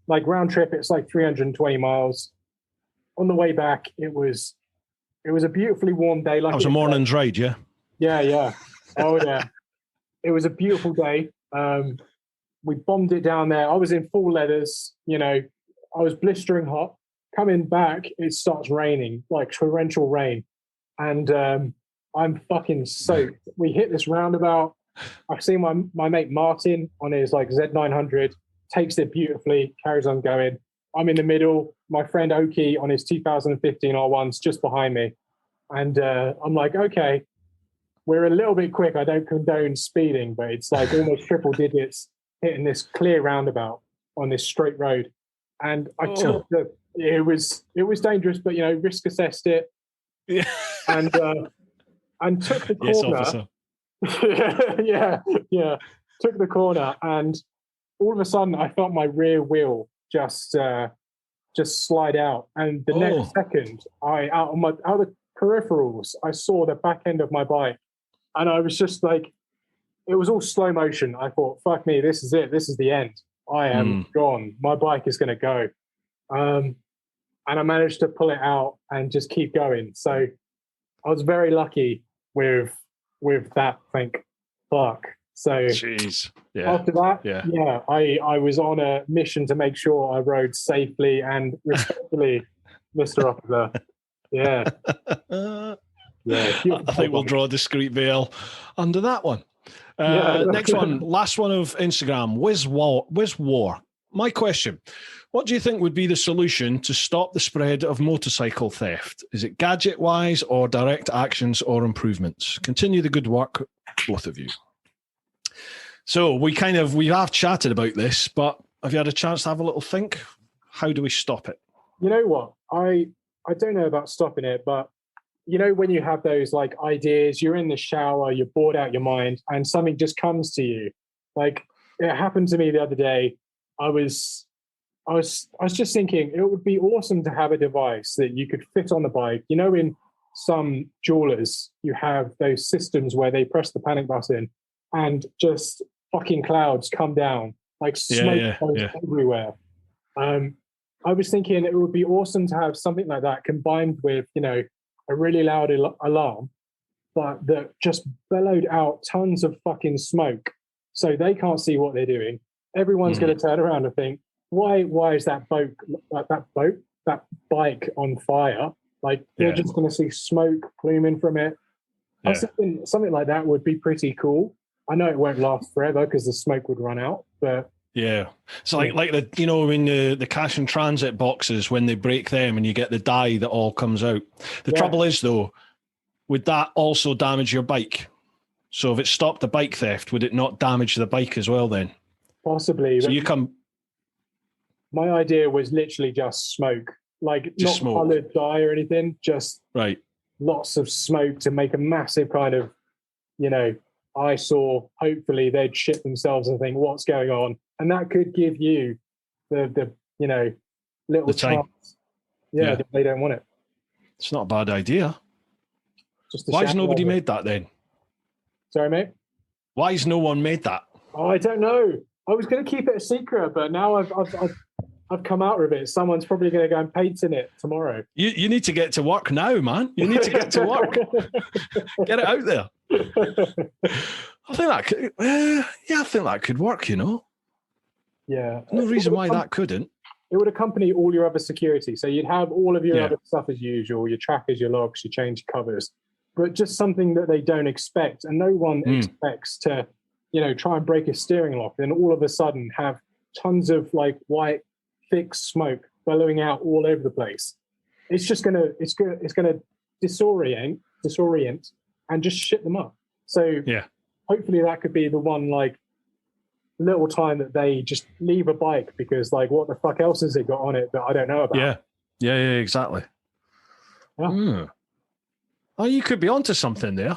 like round trip, it's like 320 miles. On the way back, it was a beautifully warm day. Like that was a morning's ride, yeah? Yeah. Oh, yeah. It was a beautiful day. We bombed it down there. I was in full leathers, I was blistering hot. Coming back, it starts raining, like torrential rain. And I'm fucking soaked. We hit this roundabout. I've seen my mate Martin on his like Z900, takes it beautifully, carries on going. I'm in the middle. My friend Oki on his 2015 R1's just behind me. And I'm like, okay, we're a little bit quick. I don't condone speeding, but it's like almost triple digits hitting this clear roundabout on this straight road. And I took it was dangerous, but risk assessed it. Yeah. And took the corner. Yes, officer. Yeah. Took the corner, and all of a sudden I felt my rear wheel just slide out, and the next second out of the peripherals I saw the back end of my bike, and I was just like, it was all slow motion. I thought, fuck me, this is it, this is the end. I am gone, my bike is going to go. And I managed to pull it out and just keep going. So I was very lucky with that, thank fuck. So jeez. Yeah. After that, I was on a mission to make sure I rode safely and respectfully, Mr. Officer. Yeah. I think we'll draw a discreet veil under that one. Next one, last one of Instagram, Wiz War. My question, what do you think would be the solution to stop the spread of motorcycle theft? Is it gadget-wise or direct actions or improvements? Continue the good work, both of you. So we have chatted about this, but have you had a chance to have a little think? How do we stop it? You know what? I don't know about stopping it, but when you have those like ideas, you're in the shower, you're bored out your mind, and something just comes to you. Like it happened to me the other day. I was I was just thinking it would be awesome to have a device that you could fit on the bike. You know, in some jewelers, you have those systems where they press the panic button and just fucking clouds come down, like smoke goes everywhere. I was thinking it would be awesome to have something like that combined with, you know, a really loud alarm, but that just bellowed out tons of fucking smoke, so they can't see what they're doing. Everyone's going to turn around and think, why is that bike on fire? Like, you're just going to see smoke pluming from it. I was thinking something like that would be pretty cool. I know it won't last forever because the smoke would run out, but yeah, it's like the, you know, when the cash and transit boxes, when they break them and you get the dye that all comes out. The trouble is, though, would that also damage your bike? So if it stopped the bike theft, would it not damage the bike as well then? Possibly. So my idea was literally just smoke, like just not smoke. Colored dye or anything, just lots of smoke to make a massive kind of, you know, eyesore. Hopefully they'd shit themselves and think, what's going on? And that could give you the you know, little chance. Yeah, they don't want it. It's not a bad idea. Why has nobody made that then? Sorry, mate? Why has no one made that? Oh, I don't know. I was going to keep it a secret, but now I've come out with it. Someone's probably going to go and patent it tomorrow. You need to get to work now, man. You need to get to work. Get it out there. I think that could, I think that could work, you know. Yeah. No reason why that couldn't. It would accompany all your other security. So you'd have all of your other stuff as usual, your trackers, your logs, your change covers, but just something that they don't expect. And no one expects to, you know, try and break a steering lock, then all of a sudden have tons of like white, thick smoke bellowing out all over the place. It's just gonna disorient and just shit them up. So hopefully that could be the one like little time that they just leave a bike, because like what the fuck else has it got on it that I don't know about? Yeah, exactly. Yeah. Oh, you could be onto something there.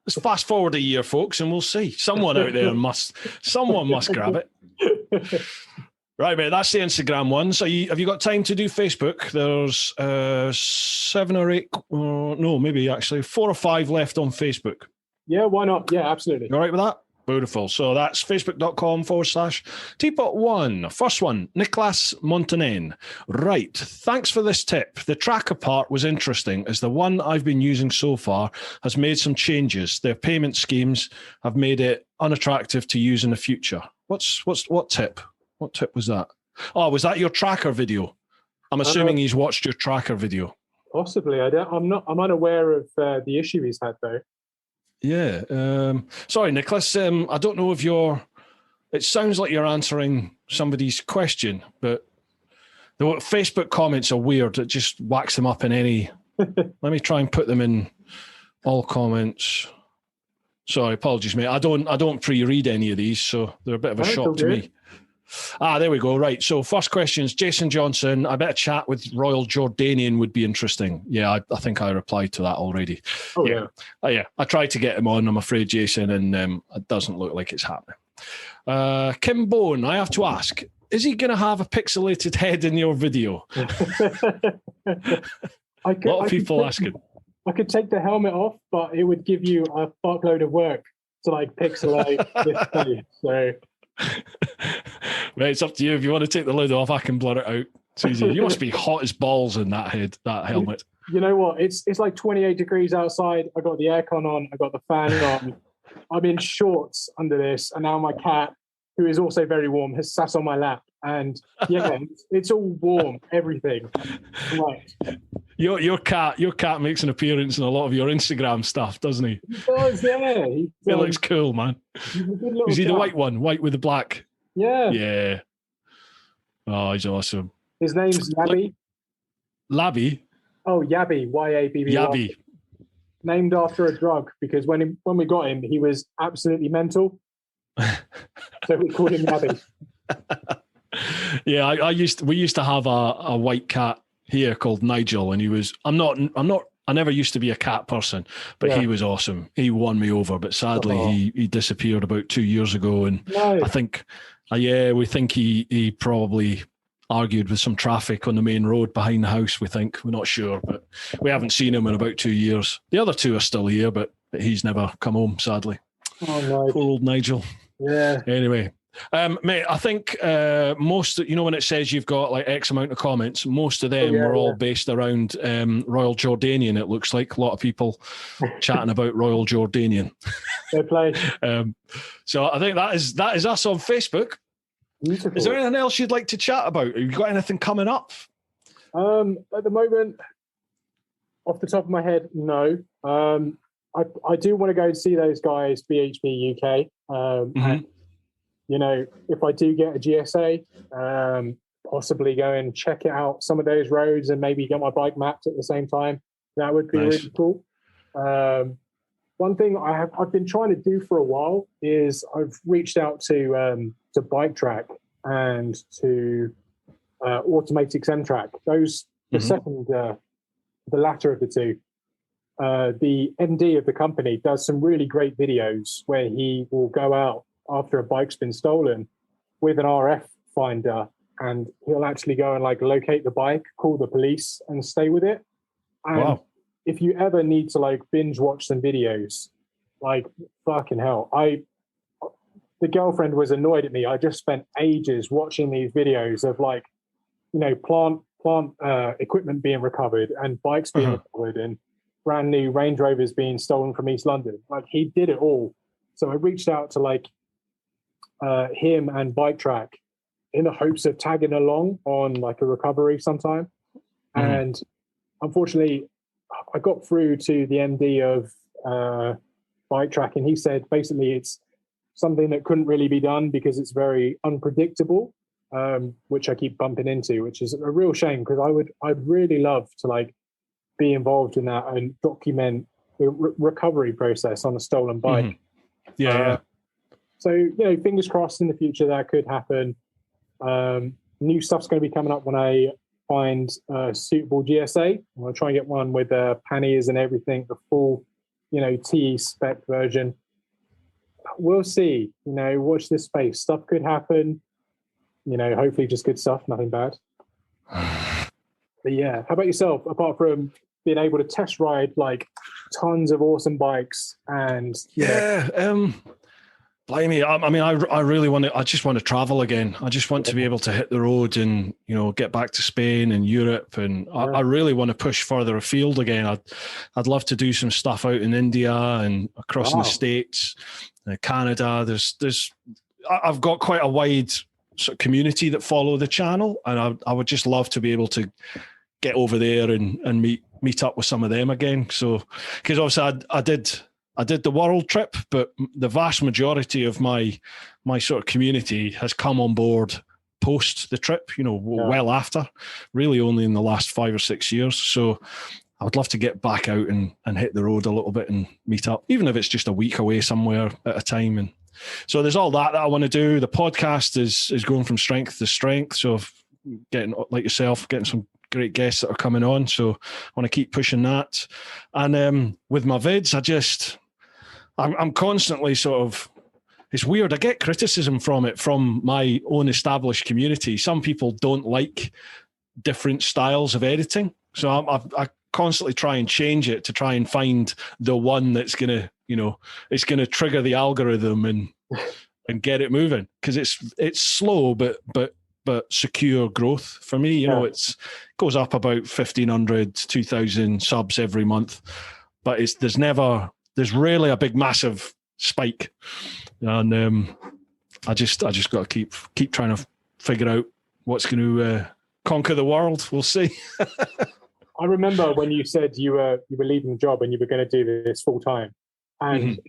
Let's fast forward a year, folks, and we'll see. Someone out there must grab it. Right, mate, that's the Instagram one. So have you got time to do Facebook? There's 7 or 8, no, maybe actually 4 or 5 left on Facebook. Yeah, why not? Yeah, absolutely. You all right with that? Beautiful. So that's facebook.com/TeapotOne. First one, Nicholas Montanen. Right. Thanks for this tip. The tracker part was interesting, as the one I've been using so far has made some changes. Their payment schemes have made it unattractive to use in the future. What tip? What tip was that? Oh, was that your tracker video? I'm assuming he's watched your tracker video. Possibly. I'm unaware of the issue he's had though. Yeah. Sorry, Nicholas. I don't know if it sounds like you're answering somebody's question, but the Facebook comments are weird. It just whacks them up in any. Let me try and put them in all comments. Sorry, apologies, mate. I don't pre-read any of these, so they're a bit of a shock to me. There we go. Right. So first question is Jason Johnson. I bet a chat with Royal Jordanian would be interesting. Yeah, I think I replied to that already. Oh, yeah. I tried to get him on, I'm afraid, Jason, and it doesn't look like it's happening. Kim Bone, I have to ask, is he going to have a pixelated head in your video? A lot of people asking. I could take the helmet off, but it would give you a fuckload of work to like pixelate this face. So... Right, it's up to you. If you want to take the lid off, I can blur it out. It's easy. You must be hot as balls in that helmet. You know what? It's like 28 degrees outside. I got the aircon on. I got the fan on. I'm in shorts under this, and now my cat, who is also very warm, has sat on my lap. And yeah, it's all warm. Everything. Right. Your cat makes an appearance in a lot of your Instagram stuff, doesn't he? He does, yeah. He looks cool, man. Is he the white one? White with the black? Yeah. Yeah. Oh, he's awesome. His name's Yabby. Labby? Oh, Yabby. Yabby. Yabby. Named after a drug, because when we got him, he was absolutely mental. So we called him Yabby. Yeah, we used to have a white cat here called Nigel, and he was. I never used to be a cat person, but he was awesome. He won me over, but sadly he disappeared about 2 years ago, and I think, we think he probably argued with some traffic on the main road behind the house, we think. We're not sure, but we haven't seen him in about 2 years. The other two are still here, but he's never come home, sadly. Oh, no. Poor old Nigel. Yeah. Anyway. Mate, I think most, when it says you've got like X amount of comments, most of them were all based around Royal Jordanian, it looks like. A lot of people chatting about Royal Jordanian. Fair play. So I think that is us on Facebook. Beautiful. Is there anything else you'd like to chat about? Have you got anything coming up? At the moment, off the top of my head, no. I do want to go and see those guys, BHP UK. And, if I do get a GSA, possibly go and check it out, some of those roads, and maybe get my bike mapped at the same time. That would be really cool. One thing I've been trying to do for a while is I've reached out to Bike Track and to Automatic Track. Those the latter of the two. The MD of the company does some really great videos where he will go out after a bike's been stolen with an RF finder, and he'll actually go and like locate the bike, call the police, and stay with it. And if you ever need to like binge watch some videos, like fucking hell, the girlfriend was annoyed at me. I just spent ages watching these videos of like, plant equipment being recovered and bikes being recovered and brand new Range Rovers being stolen from East London. Like, he did it all. So I reached out to like him and Bike Track in the hopes of tagging along on like a recovery sometime. And unfortunately, I got through to the MD of Bike Track, and he said basically it's something that couldn't really be done because it's very unpredictable, which I keep bumping into, which is a real shame, because I'd really love to like be involved in that and document the recovery process on a stolen bike. So, fingers crossed in the future that could happen. New stuff's going to be coming up when I find a suitable GSA. I'm going to try and get one with panniers and everything, the full, TE spec version. We'll see. Watch this space. Stuff could happen. Hopefully just good stuff, nothing bad. But yeah, how about yourself? Apart from being able to test ride like tons of awesome bikes and blimey, I really want to. I just want to travel again. I just want to be able to hit the road and get back to Spain and Europe, and I really want to push further afield again. I'd love to do some stuff out in India and across in the States, Canada. I've got quite a wide sort of community that follow the channel, and I would just love to be able to get over there and meet up with some of them again. So, because obviously I did the world trip, but the vast majority of my sort of community has come on board post the trip, well after, really only in the last 5 or 6 years. So I would love to get back out and hit the road a little bit and meet up, even if it's just a week away somewhere at a time. And so there's all that I want to do. The podcast is going from strength to strength. So getting, like yourself, getting some great guests that are coming on. So I want to keep pushing that. And with my vids, I'm constantly sort of, it's weird. I get criticism from it, from my own established community. Some people don't like different styles of editing. So I constantly try and change it to try and find the one that's going to, it's going to trigger the algorithm and get it moving. Because it's slow, but secure growth for me. It goes up about 1,500, 2,000 subs every month, but there's rarely a big massive spike, and I just got to keep trying to figure out what's going to conquer the world. We'll see. I remember when you said you were leaving the job and you were going to do this full time, and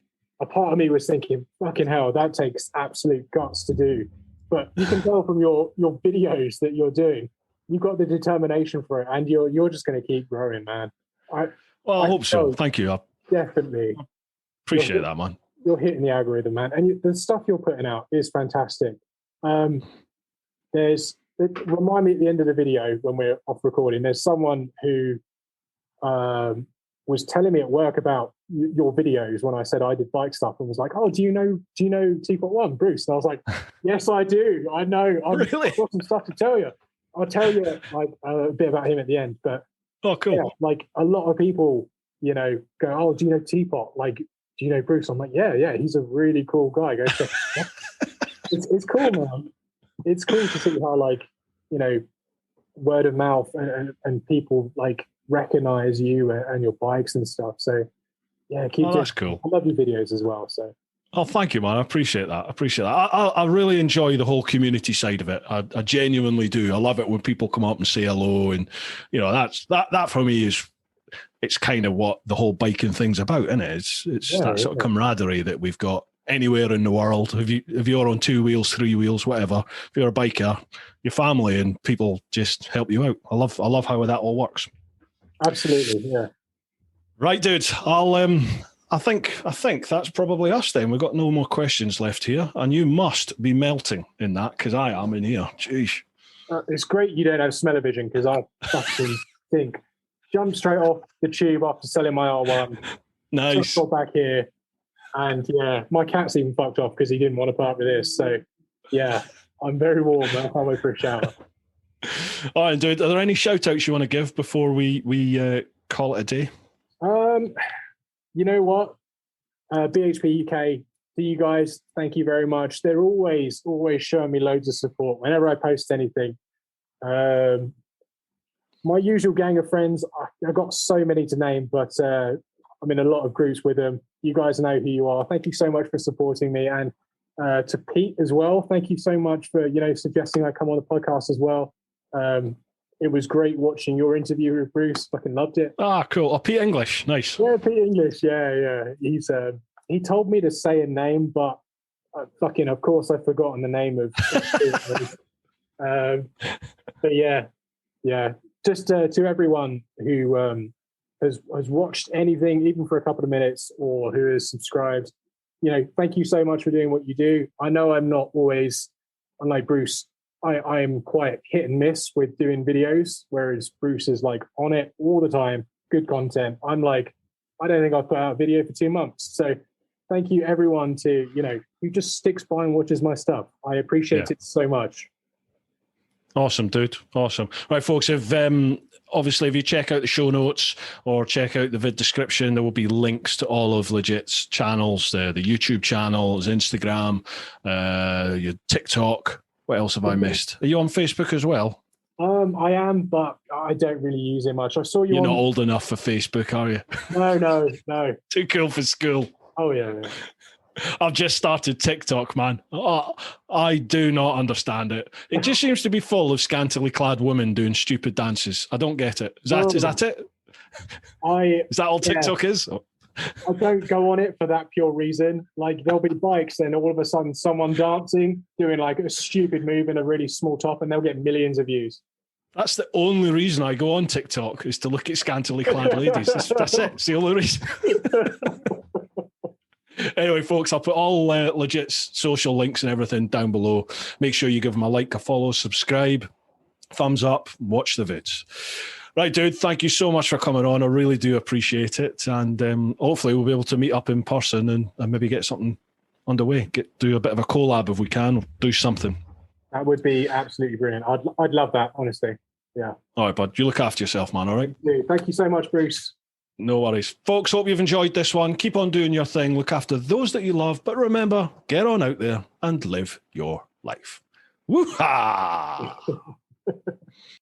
a part of me was thinking, fucking hell, that takes absolute guts to do. But you can tell from your videos that you're doing, you've got the determination for it, and you're just going to keep growing, man. I hope so. Thank you. Definitely. Appreciate that, man. You're hitting the algorithm, man. And the stuff you're putting out is fantastic. Remind me at the end of the video when we're off recording, there's someone who was telling me at work about your videos when I said I did bike stuff, and was like, oh, do you know TeapotOne, Bruce? And I was like, yes, I do. I know. I've got some stuff to tell you. I'll tell you like a bit about him at the end. But oh, cool. Yeah, like a lot of people, go, oh, do you know Teapot? Like, do you know Bruce? I'm like, yeah, he's a really cool guy. Go check him out. It's cool, man. It's cool to see how word of mouth and people like recognize you and your bikes and stuff. So yeah, keep doing. That's cool. I love your videos as well. So. Oh, thank you, man. I appreciate that. I really enjoy the whole community side of it. I genuinely do. I love it when people come up and say hello, and that for me it's kind of what the whole biking thing's about, isn't it? It's that sort of camaraderie that we've got anywhere in the world. If you're on 2 wheels, 3 wheels, whatever, if you're a biker, your family and people just help you out. I love how that all works. Absolutely, yeah. Right, dude. I think that's probably us then. We've got no more questions left here, and you must be melting in that because I am in here. Jeez. It's great you don't have smell-o-vision because I fucking think. Jump straight off the tube after selling my R1. Nice. Just got back here, and yeah, my cat's even fucked off because he didn't want to part with this. So yeah, I'm very warm. I can't wait for a shower. All right, dude. Are there any shout-outs you want to give before we call it a day? You know what? BHP UK, to you guys, thank you very much. They're always showing me loads of support whenever I post anything. My usual gang of friends, I've got so many to name, but I'm in a lot of groups with them. You guys know who you are. Thank you so much for supporting me. And to Pete as well, thank you so much for, suggesting I come on the podcast as well. It was great watching your interview with Bruce. Fucking loved it. Ah, cool. Oh, Pete English. Nice. Yeah, Pete English. Yeah. He told me to say a name, but of course I've forgotten the name of but yeah. Just to everyone who has watched anything, even for a couple of minutes, or who has subscribed, thank you so much for doing what you do. I know I'm not always, unlike Bruce, I am quite hit and miss with doing videos, whereas Bruce is like on it all the time, good content. I'm like, I don't think I've put out a video for 2 months. So thank you everyone who just sticks by and watches my stuff. I appreciate it so much. Awesome, dude. Awesome. Right, folks, if you check out the show notes or check out the vid description, there will be links to all of Legit's channels, the YouTube channel, his Instagram, your TikTok. What else have I missed? Are you on Facebook as well? I am, but I don't really use it much. I saw you. You're not old enough for Facebook, are you? No. Too cool for school. Oh, yeah. I've just started TikTok, man. Oh, I do not understand it. It just seems to be full of scantily clad women doing stupid dances. I don't get it. Is that it? Is that all TikTok is? I don't go on it for that pure reason. Like there'll be bikes and all of a sudden someone dancing, doing like a stupid move in a really small top, and they'll get millions of views. That's the only reason I go on TikTok, is to look at scantily clad ladies. That's it. It's the only reason. Anyway, folks, I'll put all Legit's social links and everything down below. Make sure you give them a like, a follow, subscribe, thumbs up, watch the vids. Right, dude, thank you so much for coming on. I really do appreciate it. And hopefully we'll be able to meet up in person and maybe get something underway. Do a bit of a collab if we can. Do something. That would be absolutely brilliant. I'd love that, honestly. Yeah. All right, bud. You look after yourself, man, all right? Thank you so much, Bruce. No worries. Folks, hope you've enjoyed this one. Keep on doing your thing. Look after those that you love. But remember, get on out there and live your life. Woo-ha!